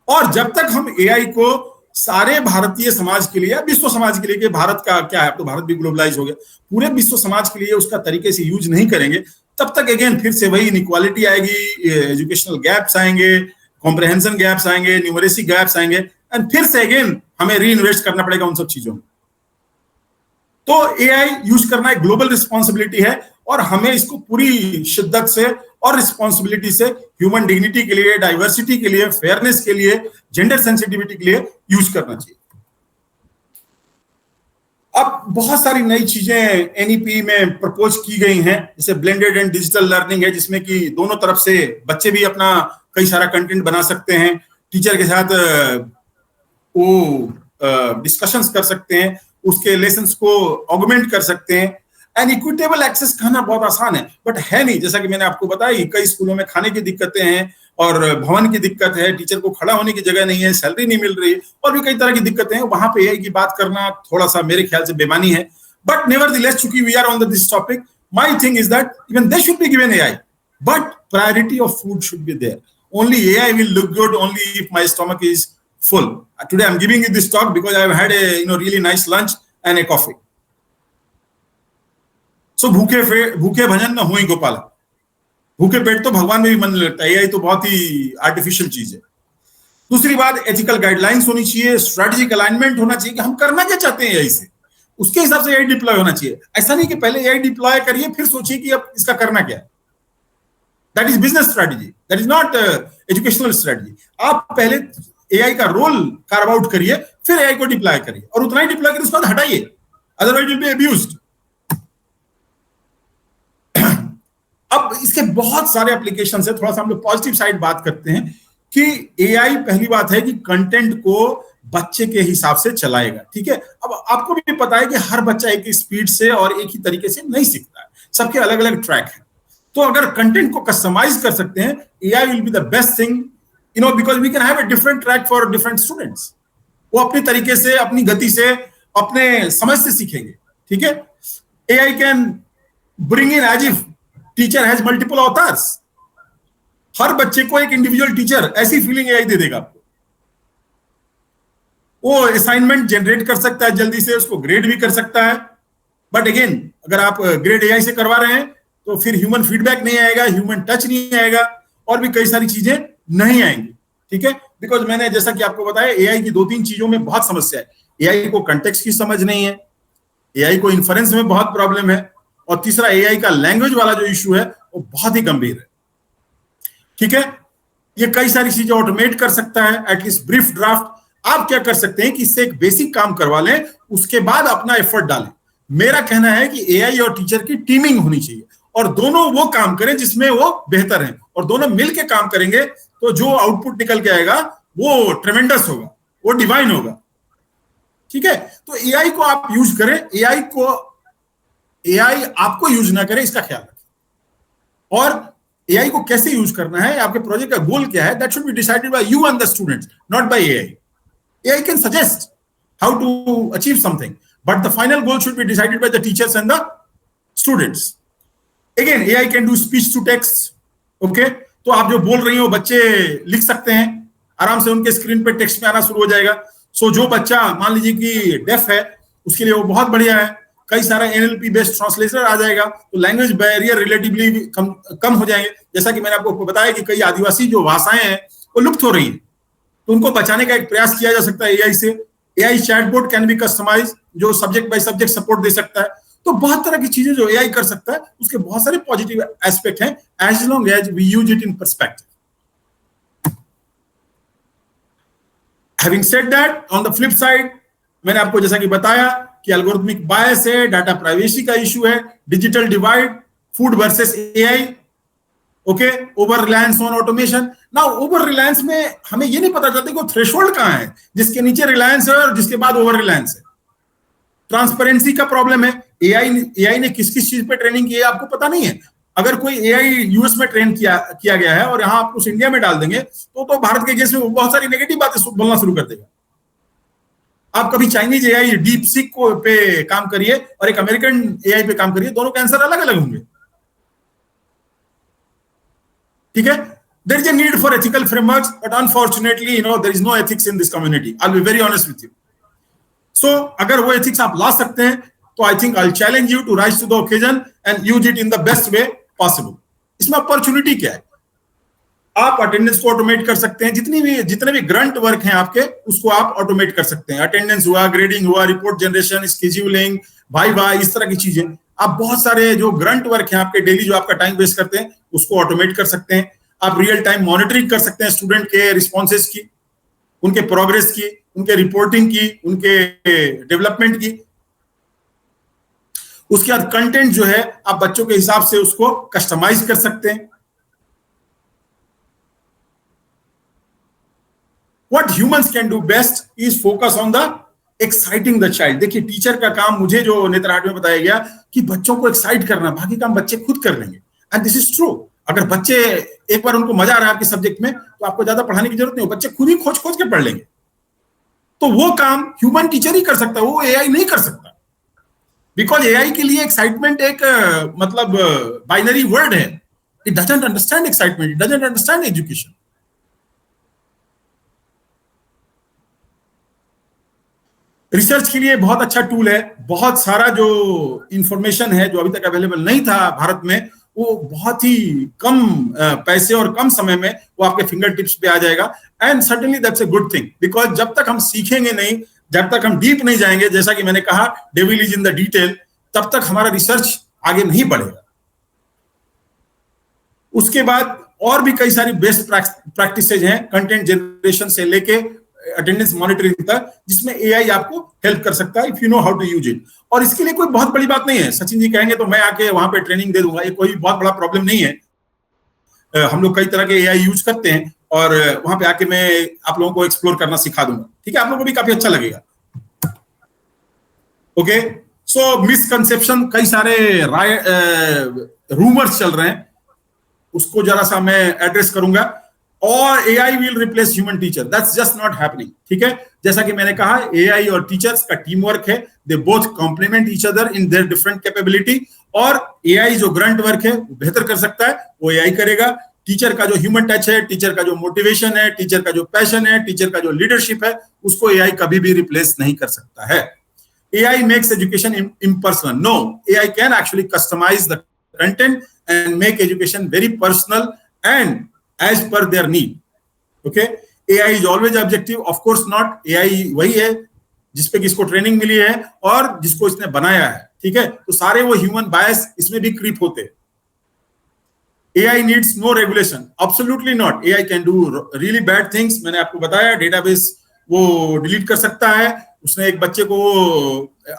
और जब तक हम AI को सारे भारतीय समाज के लिए, विश्व समाज के लिए, कि भारत का क्या है, अब तो भारत भी ग्लोबलाइज हो गया, पूरे विश्व समाज के लिए उसका तरीके से यूज नहीं करेंगे, तब तक अगेन फिर से वही इनइक्वालिटी आएगी, एजुकेशनल गैप्स आएंगे, कॉम्प्रहेंशन गैप्स आएंगे, न्यूमरेसी गैप्स आएंगे, एंड फिर से अगेन हमें री इन्वेस्ट करना पड़ेगा उन सब चीजों में। तो एआई यूज करना एक ग्लोबल रिस्पॉन्सिबिलिटी है और हमें इसको पूरी शिद्दत से और रिस्पॉन्सिबिलिटी से ह्यूमन डिग्निटी के लिए, डाइवर्सिटी के लिए, फेयरनेस के लिए, जेंडर सेंसिटिविटी के लिए यूज करना चाहिए। अब बहुत सारी नई चीजें एनईपी में प्रपोज की गई हैं, जैसे ब्लेंडेड एंड डिजिटल लर्निंग है, जिसमें कि दोनों तरफ से बच्चे भी अपना कई सारा कंटेंट बना सकते हैं, टीचर के साथ वो डिस्कशंस कर सकते हैं, उसके लेसन्स को ऑगमेंट कर सकते हैं। एंड इक्विटेबल एक्सेस कहना बहुत आसान है, बट है नहीं। जैसा कि मैंने आपको बताया, कई स्कूलों में खाने की दिक्कतें हैं और भवन की दिक्कत है, टीचर को खड़ा होने की जगह नहीं है, सैलरी नहीं मिल रही, और भी कई तरह की दिक्कतें हैं। वहां पे एआई की बात करना थोड़ा सा मेरे ख्याल से बेमानी है। बट नेवरदलेस, चूंकि we are on this topic, my thing is that even they should be given AI, but priority of food should be there. Only AI will look good only if my stomach is full. Today I'm giving you this talk because I've had a really nice lunch and a coffee. So भूखे भजन न हुई गोपाल, भूखे पेट तो भगवान में भी मन लगता है। AI तो बहुत ही आर्टिफिशियल चीज है। दूसरी बात, एथिकल गाइडलाइंस होनी चाहिए, स्ट्रेटेजिक अलाइनमेंट होना चाहिए कि हम करना क्या चाहते हैं AI से, उसके हिसाब से AI डिप्लॉय होना चाहिए। ऐसा नहीं कि पहले AI डिप्लॉय करिए फिर सोचिए कि अब इसका करना क्या है। That is business strategy. That is not educational strategy. आप पहले AI का रोल कार्व आउट करिए, फिर AI को डिप्लॉय करिए, और उतना ही डिप्लॉय करिए, उसके बाद हटाइए, अदरवाइज विल बी अब्यूज्ड। अब इसके बहुत सारे एप्लीकेशन है। थोड़ा सा हम लोग पॉजिटिव साइड बात करते हैं कि AI पहली बात है कि कंटेंट को बच्चे के हिसाब से चलाएगा, ठीक है। अब आपको भी पता है कि हर बच्चा एक ही स्पीड से और एक ही तरीके से नहीं सीखता है, सबके अलग अलग ट्रैक है। तो अगर कंटेंट को कस्टमाइज कर सकते हैं, AI will be the best thing, because we can have a different track for different students. वो अपने तरीके से, अपनी गति से, अपने समझ से सीखेंगे, ठीक है। AI can bring in as if teacher has multiple avatars. हर बच्चे को एक इंडिविजुअल टीचर, ऐसी फीलिंग AI दे देगा आपको। वो असाइनमेंट जनरेट कर सकता है जल्दी से, उसको ग्रेड भी कर सकता है। बट अगेन, अगर आप ग्रेड AI से करवा रहे हैं तो फिर ह्यूमन फीडबैक नहीं आएगा, ह्यूमन टच नहीं आएगा, और भी कई सारी चीजें नहीं आएंगी, ठीक है। बिकॉज मैंने जैसा कि आपको बताया, AI की 2-3 चीजों में बहुत समस्या है। AI को कंटेक्स्ट की समझ नहीं है, AI को इन्फरेंस में बहुत प्रॉब्लम है, और तीसरा AI का लैंग्वेज वाला जो इश्यू है वो बहुत ही गंभीर है, ठीक है। ये कई सारी चीजें ऑटोमेट कर सकता है, एटलीस्ट ब्रीफ ड्राफ्ट। आप क्या कर सकते हैं कि इससे एक बेसिक काम करवा लें, उसके बाद अपना एफर्ट डालें। मेरा कहना है कि AI और टीचर की टीमिंग होनी चाहिए, और दोनों वो काम करें जिसमें वो बेहतर हैं, और दोनों मिलके काम करेंगे तो जो आउटपुट निकल के आएगा वो ट्रेमेंडस होगा, वो डिवाइन होगा, ठीक है। तो AI को आप यूज करें, AI आपको यूज ना करे, इसका ख्याल रखें। और AI को कैसे यूज करना है, आपके प्रोजेक्ट का गोल क्या है, that should be decided by you and the students, not by AI. AI can suggest how to achieve something, but the final goal should be decided by the teachers and the students. Again, AI can do speech to text, okay? तो आप जो बोल रही हो बच्चे लिख सकते हैं, आराम से उनके स्क्रीन पे टेक्स्ट में आना शुरू हो जाएगा। सो जो बच्चा मान लीजिए कि डेफ है, उसके लिए वो बहुत बढ़िया है, कई सारा NLP बेस्ड ट्रांसलेटर आ जाएगा, तो लैंग्वेज बैरियर रिलेटिवली कम हो जाएंगे। जैसा कि मैंने आपको बताया कि कई आदिवासी जो भाषाएं हैं वो लुप्त हो रही हैं, तो उनको बचाने का एक प्रयास किया जा सकता है AI से। AI chatbot can be customise, जो सब्जेक्ट बाय सब्जेक्ट सपोर्ट दे सकता है। तो बहुत तरह की चीजें जो AI कर सकता है, उसके बहुत सारे पॉजिटिव एस्पेक्ट हैं, as long as we use it in perspective. Having said that, on the flip side, मैंने आपको जैसा कि बताया कि एल्गोरिथमिक बायस है, डाटा प्राइवेसी का इशू है, digital divide, food versus AI, okay, over reliance on automation. ना ओवर रिलायंस में हमें ये नहीं पता चलता कि वो थ्रेशोल्ड कहां है, जिसके नीचे रिलायंस है और जिसके बाद ओवर रिलायंस है। ट्रांसपेरेंसी का प्रॉब्लम है, AI ने किस किस चीज पे ट्रेनिंग की है आपको पता नहीं है। अगर कोई AI यूएस में ट्रेन किया गया है और यहाँ आप उस इंडिया में डाल देंगे तो भारत के केस में बहुत सारी नेगेटिव बातें बोलना शुरू कर देगा। आप कभी चाइनीज AI डीप सीक को पे काम करिए और एक अमेरिकन AI पे काम करिए, दोनों के आंसर अलग अलग होंगे, ठीक है। There is a need for ethical frameworks, but unfortunately, there is no ethics in this community. I'll be very honest with you. So, अगर वो ethics आप ला सकते हैं, तो I think I'll challenge you to rise to the occasion and use it in the best way possible. इसमें opportunity क्या है? आप अटेंडेंस को ऑटोमेट कर सकते हैं, जितने भी ग्रंट वर्क हैं आपके, उसको आप ऑटोमेट कर सकते हैं। अटेंडेंस हुआ, ग्रेडिंग हुआ, रिपोर्ट जनरेशन, स्केड्यूलिंग, वाइवा, इस तरह की चीजें आप बहुत सारे जो ग्रंट वर्क हैं आपके डेली, जो आपका टाइम वेस्ट करते हैं, उसको ऑटोमेट कर सकते हैं। आप रियल टाइम मॉनिटरिंग कर सकते हैं स्टूडेंट के रिस्पॉन्सेज की, उनके प्रोग्रेस की, उनके रिपोर्टिंग की, उनके डेवलपमेंट की। उसके बाद कंटेंट जो है आप बच्चों के हिसाब से उसको कस्टमाइज कर सकते हैं। What humans can do best is focus on the exciting the child। देखिए, टीचर का काम, मुझे जो नेत्रहाट में बताया गया कि बच्चों को एक्साइट करना, बाकी काम बच्चे खुद कर लेंगे। And this is true. अगर बच्चे एक बार उनको मजा आ रहा है आपके सब्जेक्ट में, तो आपको ज्यादा पढ़ाने की जरूरत नहीं हो, बच्चे खुद ही खोज खोज के पढ़ लेंगे। तो वो काम ह्यूमन टीचर ही कर सकता है, वो एआई नहीं कर सकता। बिकॉज एआई के लिए एक्साइटमेंट एक मतलब बाइनरी वर्ड है। It doesn't understand excitement, it doesn't understand education. Research के लिए बहुत अच्छा टूल है। बहुत सारा जो इंफॉर्मेशन है जो अभी तक अवेलेबल नहीं था भारत में, वो बहुत ही कम पैसे और कम समय में वो आपके फिंगर टिप्स पे आ जाएगा। And certainly that's a good thing, because जब तक हम सीखेंगे नहीं, जब तक हम डीप नहीं जाएंगे, जैसा कि मैंने कहा devil is in the detail, तब तक हमारा रिसर्च आगे नहीं बढ़ेगा। उसके बाद और भी कई सारी बेस्ट प्रैक्टिसेज हैं, कंटेंट जनरेशन से लेके अटेंडेंस मॉनिटरिंग तक, जिसमें एआई आपको हेल्प कर सकता है if you know how to use it. और इसके लिए कोई बहुत बड़ी बात नहीं है। सचिन जी कहेंगे तो मैं आके वहां पे ट्रेनिंग दे दूंगा, ये कोई बहुत बड़ा प्रॉब्लम नहीं है। हम लोग कई तरह के एआई यूज करते हैं और वहां पे आके मैं आप लोगों को एक्सप्लोर करना सिखा दूंगा। ठीक है, आप लोगों को भी काफी अच्छा लगेगा। ओके, सो मिसकंसेप्शन, कई सारे रूमर्स चल रहे हैं, उसको जरा सा मैं एड्रेस करूंगा। और AI will replace human teacher, that's just not happening. ठीक है, जैसा कि मैंने कहा, एआई और टीचर्स का टीम वर्क है। They both complement each other in their different capability. और एआई जो ग्रंट वर्क है वो बेहतर कर सकता है, वो एआई करेगा। टीचर का जो ह्यूमन टच है, टीचर का जो मोटिवेशन है, टीचर का जो पैशन है, टीचर का जो लीडरशिप है, उसको एआई कभी भी रिप्लेस नहीं कर सकता है। AI makes education impersonal। No, AI can actually customise the content and make education very personal and as per their need। okay, AI is always objective, of course not। AI वही है जिसपे किसको training मिली है और जिसको इसने बनाया है। ठीक है, तो सारे वो ह्यूमन बायस इसमें भी क्रीप होते हैं। AI needs no regulation, absolutely not। AI can do really bad things। मैंने आपको बताया, डेटाबेस वो डिलीट कर सकता है। उसने एक बच्चे को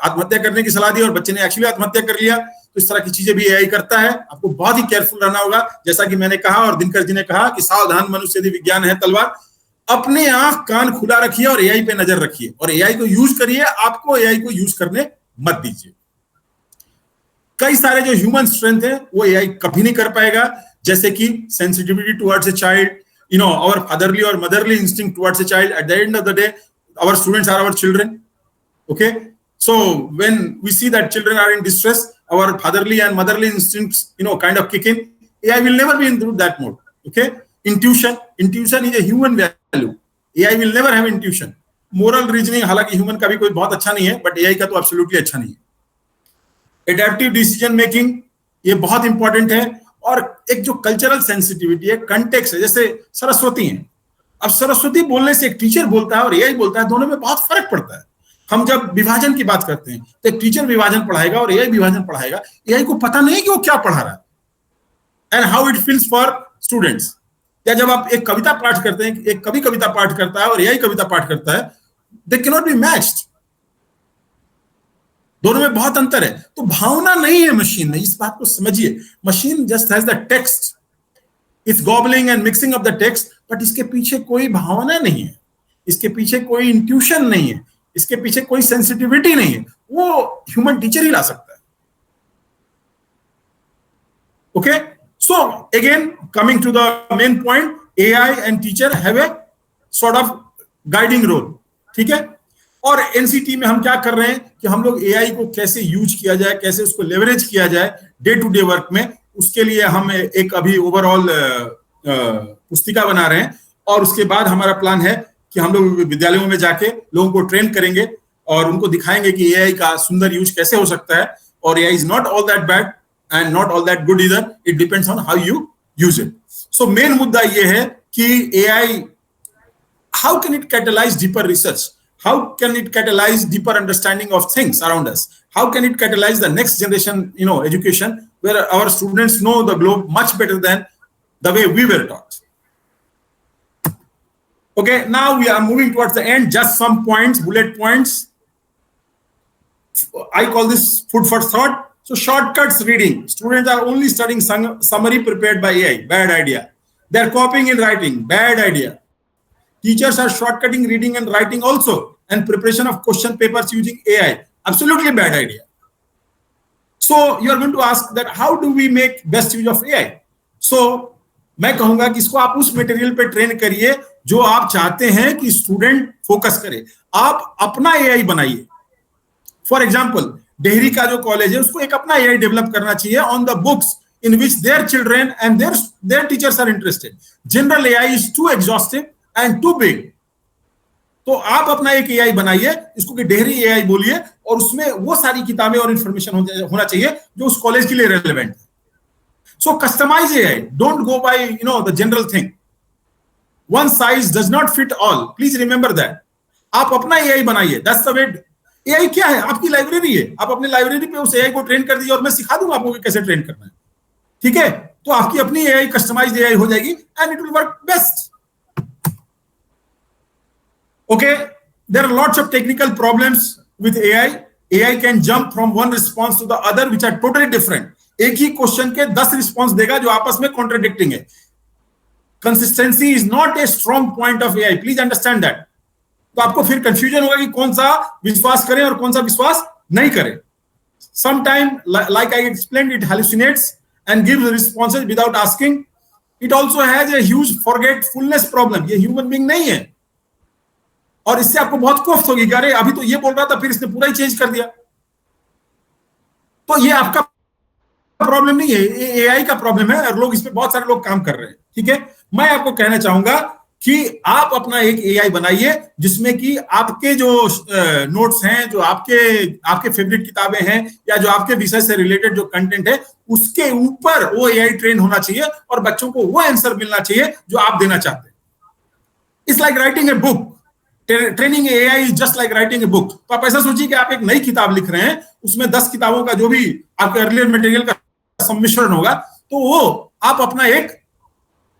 आत्महत्या करने की सलाह दी और बच्चे ने एक्चुअली आत्महत्या कर लिया। तो इस तरह की चीजें भी एआई करता है। आपको बहुत ही केयरफुल रहना होगा। जैसा कि मैंने कहा और दिनकर जी ने कहा कि सावधान मनुष्य यदि विज्ञान है तलवार। अपने आंख कान खुला रखिए और एआई पे नजर रखिए और एआई को यूज करिए। आपको एआई को यूज करने मत दीजिए। कई सारे जो ह्यूमन स्ट्रेंथ है वो एआई कभी नहीं कर पाएगा, जैसे कि sensitivity towards a child, you know, our fatherly or motherly instinct towards a child। At the end of the day, our students are our children। okay, so when we see that children are in distress, our fatherly and motherly instincts, you know, kind of kick in। AI will never be in that mode। okay, intuition is a human value। AI will never have intuition। moral reasoning हालांकि human का भी कोई बहुत अच्छा नहीं है, but AI का तो एब्सोल्युटली अच्छा नहीं है। एडेप्टिव डिसीजन मेकिंग, ये बहुत इंपॉर्टेंट है। और एक जो कल्चरल सेंसिटिविटी है, कंटेक्स्ट है, जैसे सरस्वती है। अब सरस्वती बोलने से एक टीचर बोलता है और एआई बोलता है, दोनों में बहुत फर्क पड़ता है। हम जब विभाजन की बात करते हैं तो एक टीचर विभाजन पढ़ाएगा और एआई विभाजन पढ़ाएगा। एआई को पता नहीं कि वो क्या पढ़ा रहा है and how it feels for students. या जब आप एक कविता पाठ करते हैं, एक कवि कविता पाठ करता है और एआई कविता पाठ करता है, they can not be matched. दोनों में बहुत अंतर है। तो भावना नहीं है मशीन में, इस बात को समझिए। Machine just has the text, it's gobbling and mixing of the text, but इसके पीछे कोई भावना नहीं है, इसके पीछे कोई इंट्यूशन नहीं है, इसके पीछे कोई सेंसिटिविटी नहीं है। वो ह्यूमन टीचर ही ला सकता है। Okay, so again coming to the main point, AI and teacher have a sort of guiding role. ठीक है, और एनसीटी में हम क्या कर रहे हैं कि हम लोग एआई को कैसे यूज किया जाए, कैसे उसको लेवरेज किया जाए डे टू डे वर्क में, उसके लिए हम एक अभी ओवरऑल पुस्तिका बना रहे हैं। और उसके बाद हमारा प्लान है कि हम लोग विद्यालयों में जाके लोगों को ट्रेन करेंगे और उनको दिखाएंगे कि एआई का सुंदर यूज कैसे हो सकता है। और AI is not all that bad and not all that good इधर, it depends on how you use it. So main मुद्दा ये है कि AI, how can it catalyze deeper research? How can it catalyze deeper understanding of things around us? How can it catalyze the next generation, education, where our students know the globe much better than the way we were taught? Okay, now we are moving towards the end. Just some points, bullet points. I call this food for thought. So shortcuts reading. Students are only studying summary prepared by AI. Bad idea. They're copying and writing. Bad idea. Teachers are shortcutting reading and writing also, and preparation of question papers using AI. Absolutely bad idea. So you are going to ask that how do we make best use of AI? So मैं कहूंगा कि इसको आप उस material पे train करिए जो आप चाहते हैं कि स्टूडेंट फोकस करे. आप अपना एआई बनाइए. फॉर एग्जाम्पल, डेहरी का जो कॉलेज है उसको एक अपना एआई डेवलप करना चाहिए on the books in which their children and their teachers are interested. General AI is too exhaustive and too big. तो आप अपना एक एआई बनाइए, इसको कि डेहरी एआई बोलिए, और उसमें वो सारी किताबें और इंफॉर्मेशन होना चाहिए जो उस कॉलेज के लिए रेलेवेंट है. So customize AI. Don't go by the general thing. One size does not fit all. Please remember that. आप अपना AI बनाइए. That's the way. AI क्या है? आपकी लाइब्रेरी है. आप अपने लाइब्रेरी पे उस AI को ट्रेन कर दीजिए और मैं सिखा दूंगा आपको कैसे ट्रेन करना है. ठीक है? तो आपकी अपनी AI कस्टमाइज्ड AI हो जाएगी and it will work best. Okay, there are lots of technical problems with AI. AI can jump from one response to the other which are totally different. एक ही क्वेश्चन के 10 response देगा जो आपस में contradicting है. Consistency is not a strong point of AI. Please understand that. तो आपको फिर कंफ्यूजन होगा कि कौन सा विश्वास करें और कौन सा विश्वास नहीं करें. Sometime, like I explained, it hallucinates and gives responses without asking. It also has a huge forgetfulness problem. ये ह्यूमन बीइंग नहीं है. और इससे आपको बहुत कोफ्त होगी कि अरे अभी तो ये बोल रहा था, फिर इसने पूरा ही चेंज कर दिया. तो ये आपका प्रॉब्लम नहीं है, ये एआई का प्रॉब्लम है और लोग इस पे बहुत सारे लोग काम कर रहे हैं. ठीक है, मैं आपको कहना चाहूंगा कि आप अपना एक एआई बनाइए जिसमें कि आपके जो नोट्स हैं, जो आपके फेवरेट किताबें हैं या जो आपके विषय से रिलेटेड जो कंटेंट है उसके ऊपर वो एआई ट्रेन होना चाहिए और बच्चों को वो आंसर मिलना चाहिए जो आप देना चाहते हैं. It's like writing a book. Training AI is just like writing a book. तो आप ऐसा सोचिए कि आप एक नई किताब लिख रहे हैं, उसमें 10 किताबों का जो भी आपके अर्लियर मटेरियल का सम्मिश्रण होगा, तो वो आप अपना एक,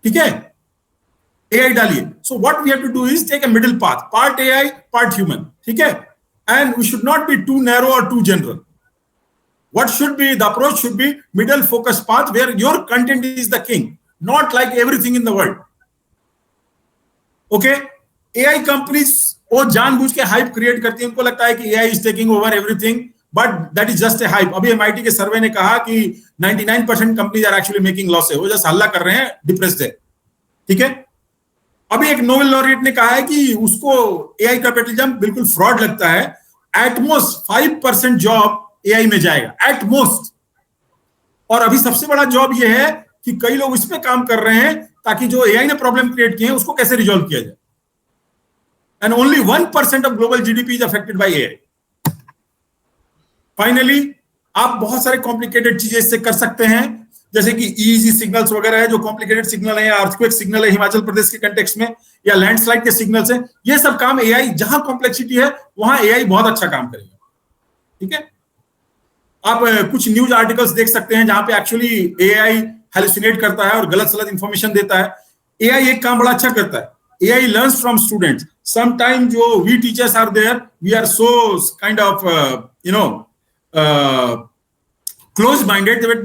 ठीक है, एआई डालिए. So what we have to do is take a middle path, part AI part human. ठीक है, and we should not be too narrow और too general. What should be the approach should be middle focus path where your content is the king, not like everything in the world. Okay, AI companies वो जानबूझ के hype create करती है. उनको लगता है कि AI is taking over everything, but that is just a hype. अभी एमआईटी के सर्वे ने कहा कि 99% companies are actually making losses. वो जस्ट हल्ला कर रहे हैं, डिप्रेस्ड है. ठीक है, अभी एक नोबेल लॉरेट ने कहा है कि उसको एआई कैपिटलिज्म बिल्कुल फ्रॉड लगता है. एटमोस्ट 5% जॉब एआई में जाएगा, एटमोस्ट. और अभी सबसे बड़ा जॉब ये है कि कई लोग इस पे काम कर रहे हैं ताकि जो एआई ने प्रॉब्लम क्रिएट किए हैं उसको कैसे रिजॉल्व किया जाए. And only 1% of global GDP is affected by AI. Finally, आप बहुत सारे कॉम्प्लिकेटेड चीजें इससे कर सकते हैं, जैसे कि ईईजी सिग्नल्स वगैरह है, जो कॉम्प्लिकेटेड सिग्नल है, या अर्थक्वेक सिग्नल है हिमाचल प्रदेश के कंटेक्स्ट में, या लैंडस्लाइड के सिग्नल्स है. ये सब काम एआई, जहां कॉम्प्लेक्सिटी है वहां एआई बहुत अच्छा काम करेगा. ठीक है, आप कुछ न्यूज आर्टिकल्स देख सकते हैं जहां पे एक्चुअली एआई हेलुसिनेट करता है और गलत सलत इंफॉर्मेशन देता है. एआई एक काम बड़ा अच्छा करता है. AI learns from students. Sometime जो we teachers are there, we are so kind of close-minded that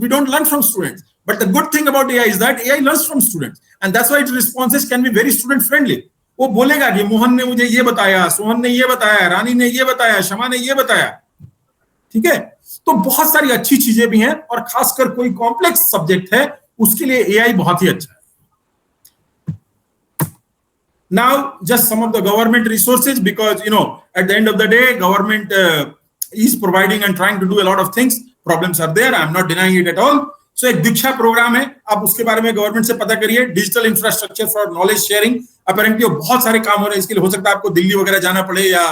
we don't learn from students. But the good thing about AI is that AI learns from students, and that's why its responses can be very student friendly. वो बोलेगा कि मोहन ने मुझे ये बताया, सोहन ने ये बताया, रानी ने ये बताया, शमा ने ये बताया. ठीक है, तो बहुत सारी अच्छी चीजें भी हैं, और खासकर कोई कॉम्प्लेक्स सब्जेक्ट है उसके लिए AI बहुत ही अच्छा है. Now, just some of the government resources, because at the end of the day, government is providing and trying to do a lot of things. Problems are there, I am not denying it at all. So एक दीक्षा programme है, आप उसके बारे में government से पता करिए. Digital infrastructure for knowledge sharing, apparently बहुत सारे काम हो रहे हैं. इसके लिए हो सकता है आपको दिल्ली वगैरह जाना पड़े, या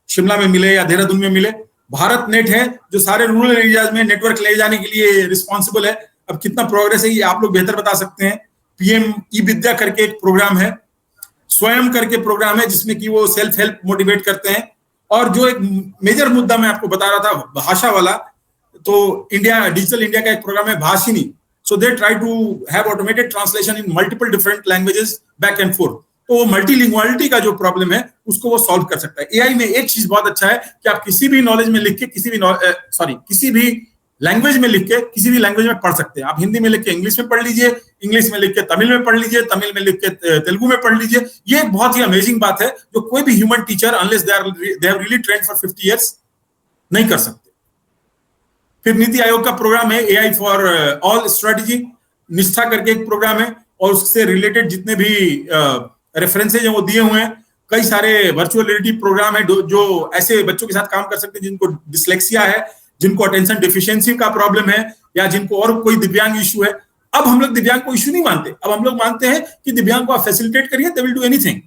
शिमला में मिले, या देहरादून में मिले. भारत नेट है जो सारे रूरल एरियाज में नेटवर्क ले जाने के लिए रिस्पॉन्सिबल है. अब कितना प्रोग्रेस है ये आप लोग बेहतर बता सकते हैं। पीएम ई विद्या करके एक प्रोग्राम है, स्वयं करके प्रोग्राम है जिसमें कि वो सेल्फ हेल्प मोटिवेट करते हैं। और जो एक मेजर मुद्दा मैं आपको बता रहा था भाषा वाला, तो इंडिया डिजिटल इंडिया का एक प्रोग्राम है Bhashini, so they try to have automated translation in multiple different languages back and forth. तो वो मल्टीलिंगुअलिटी का जो प्रॉब्लम है उसको वो सॉल्व कर सकता है। एआई में एक चीज बहुत अच्छा है कि आप किसी भी नॉलेज में लिख के किसी भी लैंग्वेज में लिख के किसी भी लैंग्वेज में पढ़ सकते हैं। आप हिंदी में लिख के इंग्लिश में पढ़ लीजिए, इंग्लिश में लिख के तमिल में पढ़ लीजिए, तमिल में लिख के तेलुगु में पढ़ लीजिए। ये एक बहुत ही अमेजिंग बात है जो कोई भी human teacher unless they have really trained for 50 years नहीं कर सकते। फिर नीति आयोग का प्रोग्राम है एआई फॉर ऑल स्ट्रेटेजी, निष्ठा करके एक प्रोग्राम है, और उससे रिलेटेड जितने भी रेफरेंसेज हैं वो दिए हुए हैं। कई सारे वर्चुअल रियलिटी प्रोग्राम है जो ऐसे बच्चों के साथ काम कर सकते हैं जिनको डिस्लेक्सिया है, जिनको अटेंशन डिफिशियंसी का प्रॉब्लम है, या जिनको और कोई दिव्यांग इशू है। अब हम लोग दिव्यांग को इशू नहीं मानते, अब हम लोग मानते हैं कि दिव्यांग को आप फैसिलिटेट करिए, they will do anything.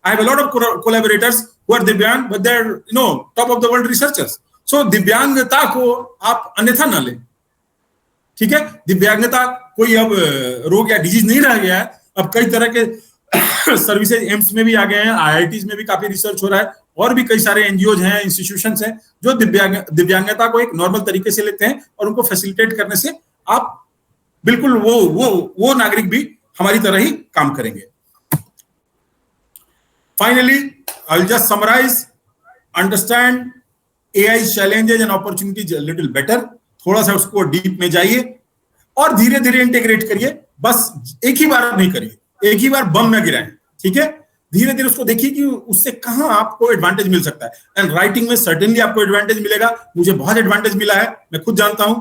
I have a lot of collaborators who are दिव्यांग but they are top of the world researchers. So दिव्यांगता को आप अन्यथा ना लें, ठीक है। दिव्यांगता कोई अब रोग या डिजीज नहीं रह गया है। अब कई तरह के सर्विसेज एम्स में भी आ गए हैं, आईआईटीज में भी काफी रिसर्च हो रहा है, और भी कई सारे एनजीओज हैं, इंस्टीट्यूशंस हैं जो दिव्यांगता को एक नॉर्मल तरीके से लेते हैं और उनको फैसिलिटेट करने से आप बिल्कुल वो नागरिक भी हमारी तरह ही काम करेंगे। Finally I will just summarise, understand AI challenges and opportunities little better. थोड़ा सा उसको डीप में जाइए और धीरे धीरे इंटीग्रेट करिए। बस एक ही बार नहीं करिए, एक ही बार बम न गिराएं, ठीक है। धीरे धीरे उसको देखिए कि उससे कहां आपको एडवांटेज मिल सकता है। एंड राइटिंग में सर्टेनली आपको एडवांटेज मिलेगा, मुझे बहुत एडवांटेज मिला है, मैं खुद जानता हूं।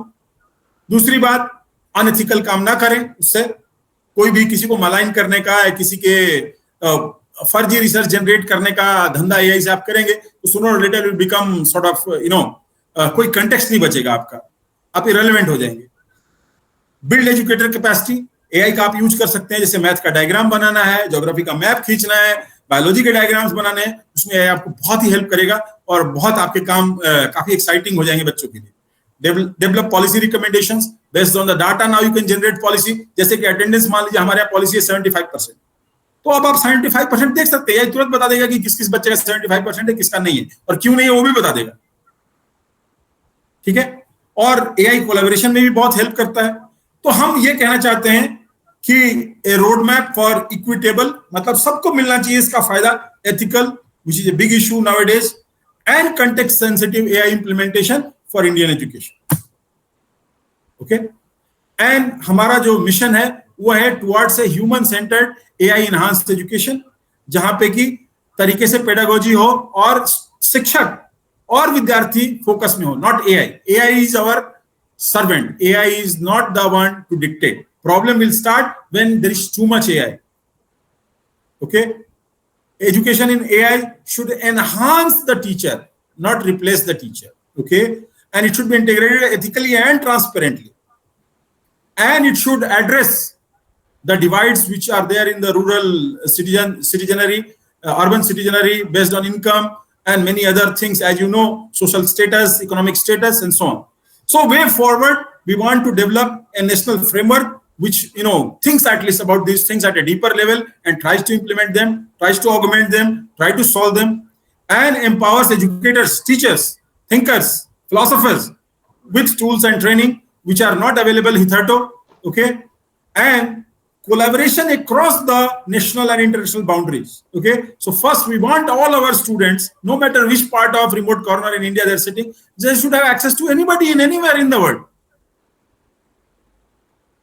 दूसरी बात, अनएथिकल काम ना करें। उससे कोई भी किसी को मलाइन करने का या किसी के फर्जी रिसर्च जनरेट करने का धंधा एआई से आप करेंगे तो सूनर और later will become sort of कोई कंटेक्स्ट नहीं बचेगा आपका, आप इरेलेवेंट हो जाएंगे। बिल्ड एजुकेटर कैपेसिटी, एआई का आप यूज कर सकते हैं, जैसे मैथ का डायग्राम बनाना है, ज्योग्राफी का मैप खींचना है, बायोलॉजी के डायग्राम्स बनाने हैं, उसमें एआई आपको बहुत ही हेल्प करेगा और बहुत आपके काम काफी एक्साइटिंग हो जाएंगे बच्चों के लिए। Develop policy recommendations based on the data, now you can generate policy. जैसे कि अटेंडेंस मान लीजिए हमारे यहाँ पॉलिसी है 75%, तो अब आप 75% देख सकते हैं, तुरंत बता देगा कि किस किस बच्चे का 75% है, किसका नहीं है, और क्यों नहीं है वो भी बता देगा, ठीक है। और एआई कोलैबोरेशन में भी बहुत हेल्प करता है। तो हम ये कहना चाहते हैं कि ए रोड मैप फॉर इक्विटेबल, मतलब सबको मिलना चाहिए इसका फायदा, ethical which is a big issue nowadays, and context sensitive AI implementation for Indian education, okay. And हमारा जो मिशन है वो है towards a human centred AI enhanced education, जहां पे की तरीके से पेडागोजी हो और शिक्षक और विद्यार्थी फोकस में हो, not AI. AI is our servant, AI is not the one to dictate. Problem will start when there is too much AI, okay. Education in AI should enhance the teacher, not replace the teacher, okay. And it should be integrated ethically and transparently, and it should address the divides which are there in the rural citizenry, urban citizenry based on income and many other things, as you know, social status, economic status, and so on. So way forward, we want to develop a national framework which thinks at least about these things at a deeper level and tries to implement them, tries to augment them, try to solve them, and empowers educators, teachers, thinkers, philosophers with tools and training which are not available hitherto, okay, and collaboration across the national and international boundaries, okay. So first we want all our students, no matter which part of remote corner in India they're sitting, they should have access to anybody in anywhere in the world,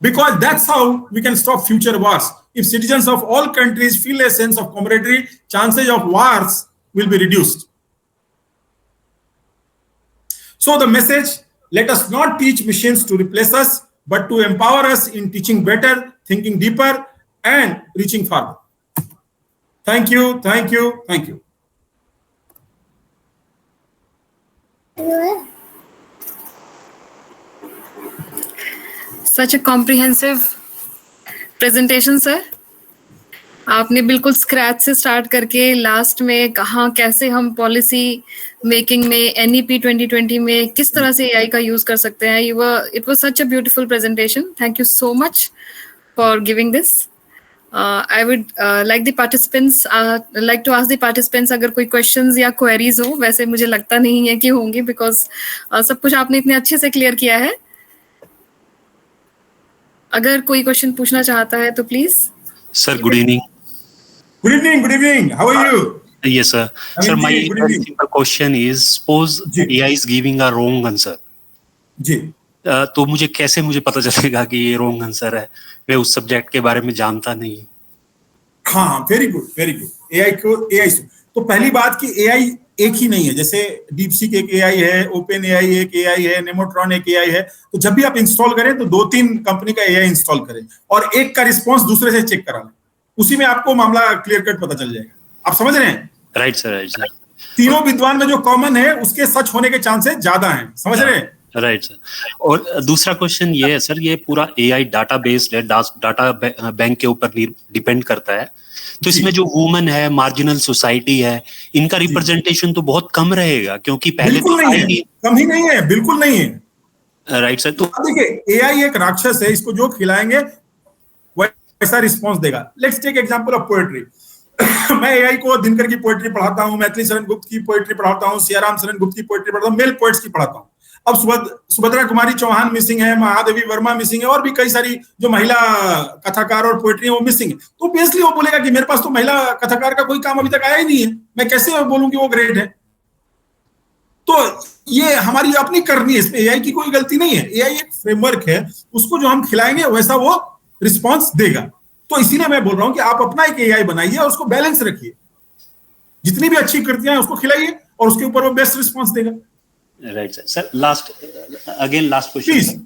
because that's how we can stop future wars. If citizens of all countries feel a sense of camaraderie, chances of wars will be reduced. So the message, let us not teach machines to replace us, but to empower us in teaching better, thinking deeper, and reaching farther. Thank you, thank you, thank you. Such a comprehensive presentation, sir. आपने बिल्कुल scratch से start करके last में कहाँ कैसे हम policy making में NEP 2020 में किस तरह से एआई का यूज कर सकते हैं, it was such a beautiful presentation. Thank you so much for giving this. I would like to ask the participants अगर कोई questions या queries हो. वैसे मुझे लगता नहीं है कि होंगे because सब कुछ आपने इतने अच्छे से क्लियर किया है. अगर कोई क्वेश्चन पूछना चाहता है तो please. Sir, good evening. Good evening. How are you? Yes, sir. Sir, my simple question is, suppose AI is giving a wrong answer. जी. तो मुझे पता चलेगा कि ये रॉन्ग आंसर है? मैं उस सब्जेक्ट के बारे में जानता नहीं. हाँ, वेरी गुड. एआई तो पहली बात कि एआई एक ही नहीं है. जैसे डीपसीक एक एआई है, ओपन एआई एक एआई है, नेमोट्रॉन एक एआई है. तो जब भी आप इंस्टॉल करें तो 2-3 कंपनी का एआई इंस्टॉल करें और एक का रिस्पॉन्स दूसरे से चेक करा लें. उसी में आपको मामला क्लियर कट पता चल जाएगा. आप समझ रहे हैं? Right sir. तीनों विद्वान में जो कॉमन है उसके सच होने के चांसेस ज्यादा हैं. समझ रहे हैं? Right sir. और दूसरा क्वेश्चन ये है सर, ये पूरा एआई डाटा बेस्ड है, डाटा बैंक के ऊपर डिपेंड करता है. तो इसमें जो वुमेन है, मार्जिनल सोसाइटी है, इनका रिप्रेजेंटेशन तो बहुत कम रहेगा क्योंकि पहले बिल्कुल नहीं है. बिल्कुल नहीं है. Right sir. तो देखिए, एआई एक राक्षस है. इसको जो खिलाएंगे वैसा रिस्पॉन्स देगा. Let's take example of poetry. मैं एआई को दिनकर की पोएट्री पढ़ाता हूँ, मैथिली शरण गुप्त की पोएट्री पढ़ाता हूँ, सियाराम शरण गुप्त की पोएट्री पढ़ाता हूँ, मेल पोएट्स की पढ़ाता हूँ. अब सुभद्रा कुमारी चौहान मिसिंग है, महादेवी वर्मा मिसिंग है और भी कई सारी जो महिला कथाकार और पोएट्री है वो मिसिंग है. तो ऑब्वियसली वो बोलेगा कि मेरे पास तो महिला कथाकार का कोई काम अभी तक आया ही नहीं है, मैं कैसे बोलूं कि वो ग्रेट है. तो ये हमारी अपनी करनी है, इसमें एआई की कोई गलती नहीं है. एआई एक फ्रेमवर्क है, उसको जो हम खिलाएंगे वैसा वो रिस्पॉन्स देगा. तो इसीलिए मैं बोल रहा हूं कि आप अपना एक एआई बनाइए और उसको बैलेंस रखिए. जितनी भी अच्छी कृतियां हैं उसको खिलाइए और उसके ऊपर वो बेस्ट रिस्पॉन्स देगा. Right sir. Last question.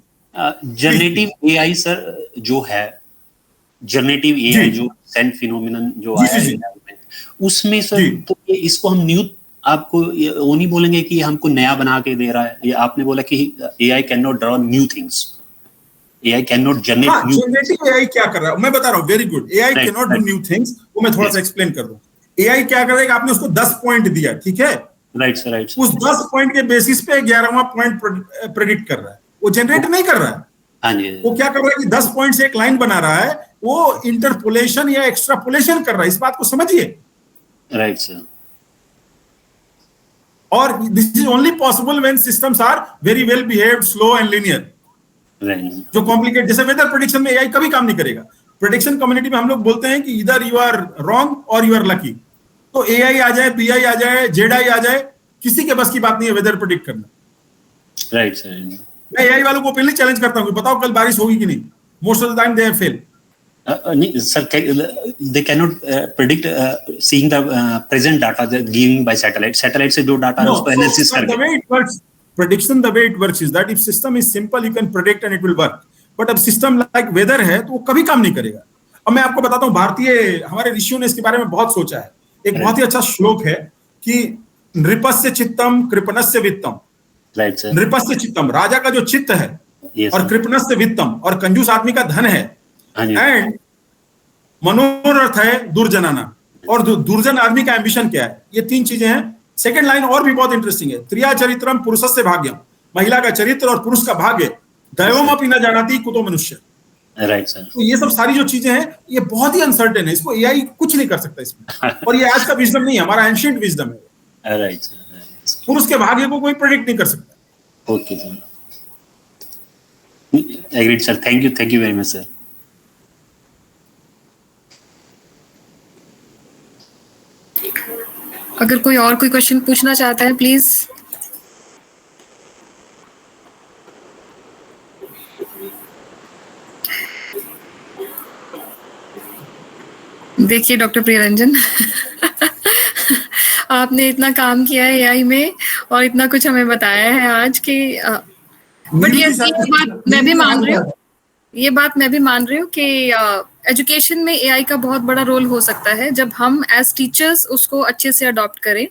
Generative AI sir जो है, जनरेटिव एआई जो सेंट फिनोमिनन जो आया है उसमें सर, तो ये इसको हम न्यू, आपको वो नहीं बोलेंगे कि हमको नया बना के दे रहा है. ये आपने बोला कि AI can not draw new things, AI can not generate new. Generative AI क्या कर रहा है मैं बता रहा हूँ. Very good. AI can not do new things. वो मैं थोड़ा सा एक्सप्लेन कर दूं. एआई क्या कर रहा है कि आपने उसको 10 पॉइंट दिया, ठीक है? Right sir. उस 10 पॉइंट के बेसिस पे 11वां पॉइंट प्रेडिक्ट कर रहा है. वो जनरेट नहीं कर रहा है. हाँ जी. वो क्या कर रहा है कि 10 पॉइंट से एक लाइन बना रहा है. वो इंटरपोलेशन या एक्स्ट्रापोलेशन कर रहा है. इस बात को समझिए. Right sir. और this is only possible when systems are very well behaved, slow and linear. जो कॉम्प्लिकेट, जैसे वेदर प्रेडिक्शन में एआई कभी काम नहीं करेगा. प्रेडिक्शन कम्युनिटी में हम लोग बोलते हैं कि इधर यू आर रॉन्ग और यू आर लकी. तो एआई आ जाए, पीआई आ जाए, जेडआई आ जाए, किसी के बस की बात नहीं है वेदर प्रेडिक्ट करना. Right sir. मैं एआई वालों को ओपनली चैलेंज करता हूं कि बताओ कल बारिश होगी कि नहीं. Most of the time they have fail. नहीं sir, they cannot predict seeing the present data given by satellite से जो डाटा है उसको एनालिसिस करके. The way it works, prediction, the way it works is that if system is simple you can predict and it will work. But अब system like weather है तो वो कभी काम नहीं करेगा. अब मैं आपको बताता हूँ, भारतीय हमारे ऋषियों ने इसके बारे में बहुत सोचा है. एक बहुत ही अच्छा श्लोक है कि नृपस्य चित्तम कृपणस्य वित्तम. Right sir. नृपस्य चित्तम, राजा का जो चित्त है, और कृपणस्य वित्तम, और कंजूस आदमी का धन है. एंड मनोरथ है दुर्जनाना, और दुर्जन आदमी का एम्बिशन क्या है. ये 3 चीजें हैं. सेकंड लाइन और भी बहुत इंटरेस्टिंग है. त्रिया चरित्रम पुरुषस्य भाग्यम, महिला का चरित्र और पुरुष का भाग्य. दैवमपि न जानाति कुतो मनुष्य. Right sir. तो ये सब सारी जो चीजें हैं ये बहुत ही अनसर्टेन है. इसको एआई कुछ नहीं कर सकता इसमें. और ये आज का विजडम नहीं है, हमारा एंशिएंट विजडम है. Right sir. पुरुष के भाग्य को कोई प्रेडिक्ट नहीं कर सकता. Okay sir. Agreed sir. Thank you very much sir. अगर कोई और कोई क्वेश्चन पूछना चाहता है प्लीज. देखिए डॉक्टर प्रियरंजन, आपने इतना काम किया है एआई में और इतना कुछ हमें बताया है आज की. बट ये बात मैं भी मान रही हूँ, कि एजुकेशन में एआई का बहुत बड़ा रोल हो सकता है जब हम एज टीचर्स उसको अच्छे से अडॉप्ट करें,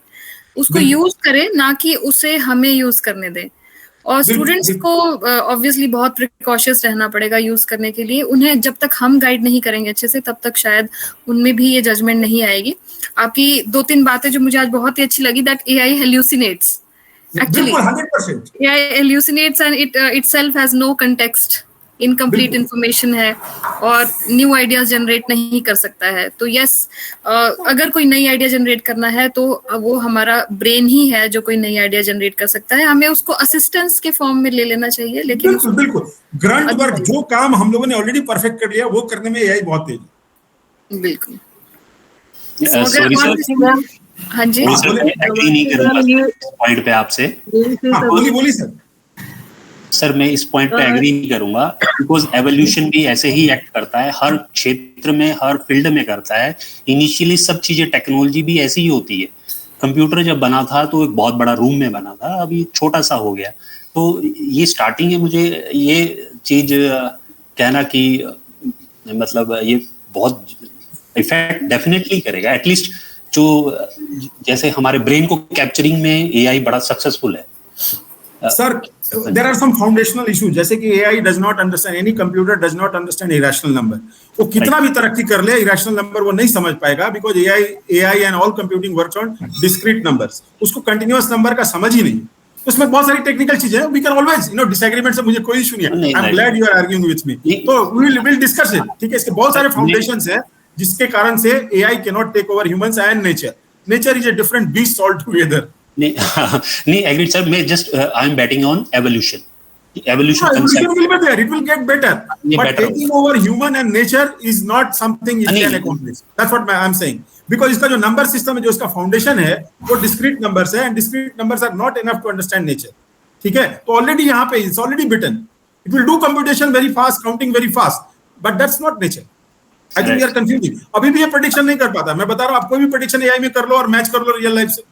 उसको यूज करें, ना कि उसे हमें यूज करने दें. और स्टूडेंट्स को ऑब्वियसली बहुत प्रिकॉशियस रहना पड़ेगा यूज करने के लिए। उन्हें जब तक हम गाइड नहीं करेंगे अच्छे से तब तक शायद उनमें भी ये जजमेंट नहीं आएगी। आपकी 2-3 बातें जो मुझे आज बहुत ही अच्छी लगी, that AI hallucinates. Actually, 100%. AI hallucinates and it itself has no context. Incomplete information है और न्यू आइडियाज जनरेट नहीं कर सकता है। तो यस, अगर कोई नई आइडिया जनरेट करना है तो वो हमारा ब्रेन ही है जो कोई नई आइडिया जनरेट कर सकता है। हमें उसको असिस्टेंस के फॉर्म में ले लेना चाहिए, लेकिन बिल्कुल ग्रंट वर्क जो काम हम लोगों ने ऑलरेडी परफेक्ट कर लिया वो करने में AI बहुत तेज है। बिल्कुल। हाँ जी, एग्री नहीं करूंगा पॉइंट पे आपसे। बोलिए सर। सर मैं इस पॉइंट पे एग्री नहीं करूंगा, बिकॉज एवोल्यूशन भी ऐसे ही एक्ट करता है, हर क्षेत्र में हर फील्ड में करता है। इनिशियली सब चीजें टेक्नोलॉजी भी ऐसी ही होती है। कंप्यूटर जब बना था तो एक बहुत बड़ा रूम में बना था, अभी छोटा सा हो गया। तो ये स्टार्टिंग है, मुझे ये चीज कहना कि मतलब ये बहुत इफेक्ट डेफिनेटली करेगा। एटलीस्ट जो जैसे हमारे ब्रेन को कैप्चरिंग में AI बड़ा सक्सेसफुल है। Sir there are some foundational issues, जैसे कि AI does not understand, any computer does not understand irrational number. वो कितना भी तरक्की कर ले irrational number वो नहीं समझ पाएगा, because AI and all computing works on discrete numbers. उसको continuous number का समझ ही नहीं। उसमें बहुत सारी टेक्निकल चीजें हैं। We can always, disagreement से मुझे कोई इशू नहीं है। I'm glad you are arguing with me. तो we'll discuss it. ठीक है, इसके बहुत सारे foundations हैं जिसके कारण से AI cannot take over humans and nature. Nature is a different beast altogether. नहीं एग्री सर, मैं just I am betting on evolution concept. Will be there, it will get better, but taking over human and nature is not something it can accomplish. That's what I'm saying, because इसका जो number system है, जो इसका foundation है वो discrete numbers है, and discrete numbers are not enough to understand nature. ठीक है, तो already यहाँ पे it's already beaten. It will do computation very fast, counting very fast, but that's not nature. I think we are confusing. अभी भी ये prediction नहीं कर पाता। मैं बता रहा हूँ, आप कोई भी prediction AI में कर लो और मैच कर लो रियल लाइफ से।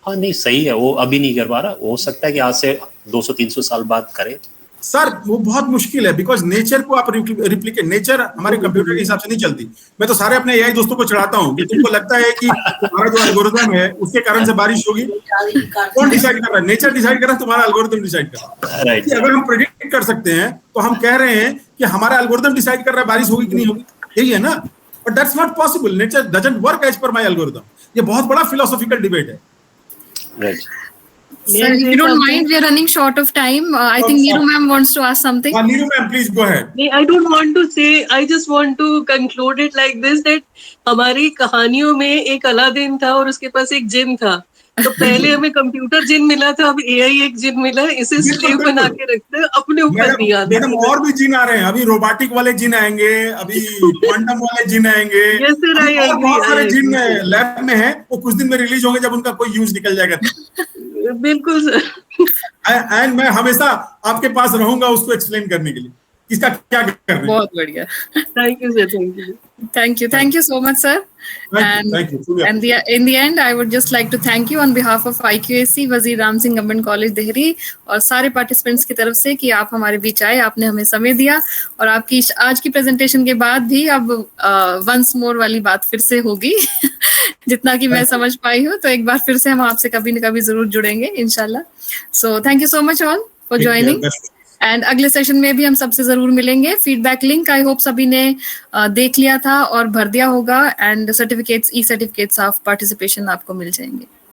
हाँ नहीं सही है, वो अभी नहीं कर पा रहा। हो सकता है कि आज से 200-300 साल बाद करे। सर वो बहुत मुश्किल है, बिकॉज नेचर को आप रिप्लिकेट, नेचर हमारे कंप्यूटर के हिसाब से नहीं चलती। मैं तो सारे अपने AI दोस्तों को चढ़ाता हूँ कि तुमको लगता है कि तुम्हारा जो एल्गोरिथम है उसके कारण से बारिश होगी, कौन डिसाइड कर रहा है? नेचर डिसाइड कर रहा है, तुम्हारा एल्गोरिथम डिसाइड कर रहा है। अगर हम प्रेडिक्ट कर सकते हैं तो हम कह रहे हैं कि हमारा एल्गोरिथम डिसाइड कर रहा है बारिश होगी कि नहीं होगी, यही है ना। But that's not possible, nature doesn't work as per my algorithm. ये बहुत बड़ा फिलोसॉफिकल डिबेट है। Right. Sir, if you don't mind, we are running short of time. I think Neeru ma'am wants to ask something. Neeru ma'am, please go ahead. I don't want to say. I just want to conclude it like this: that हमारी कहानियों में एक Aladdin था और उसके पास एक जिन था। तो पहले हमें कंप्यूटर जिन मिला था, अब AI एक जिन मिला, इसे स्लेव बना के रखते हैं, अपने ऊपर नहीं आता। मैडम और भी जिन आ रहे हैं, अभी रोबोटिक वाले जिन आएंगे, अभी क्वांटम वाले जिन आएंगे। Yes sir, I agree. बहुत सारे जिन लैब में हैं, वो कुछ दिन में रिलीज होंगे जब उनका कोई यूज निकल जाएगा। बिल्कुल सर। एंड मैं हमेशा आपके पास रहूंगा उसको एक्सप्लेन करने के लिए इसका क्या करना है। बहुत बढ़िया। Thank you sir, thank you. Thank you so much sir. Thank you. And in the end, I would just like to thank you on behalf of IQAC Wazir Ram Singh Government College Dehri और सारे participants की तरफ से कि आप हमारे बीच आए, आपने हमें समय दिया, और आपकी आज की प्रेजेंटेशन के बाद भी अब वंस मोर वाली बात फिर से होगी। जितना कि मैं समझ पाई हूँ, तो एक बार फिर से हम आपसे कभी न कभी जरूर जुड़ेंगे इंशाल्लाह। So thank you so much all for joining, and अगले सेशन में भी हम सबसे जरूर मिलेंगे। फीडबैक लिंक आई होप सभी ने देख लिया था और भर दिया होगा, and certificates, E certificates of participation आपको मिल जाएंगे।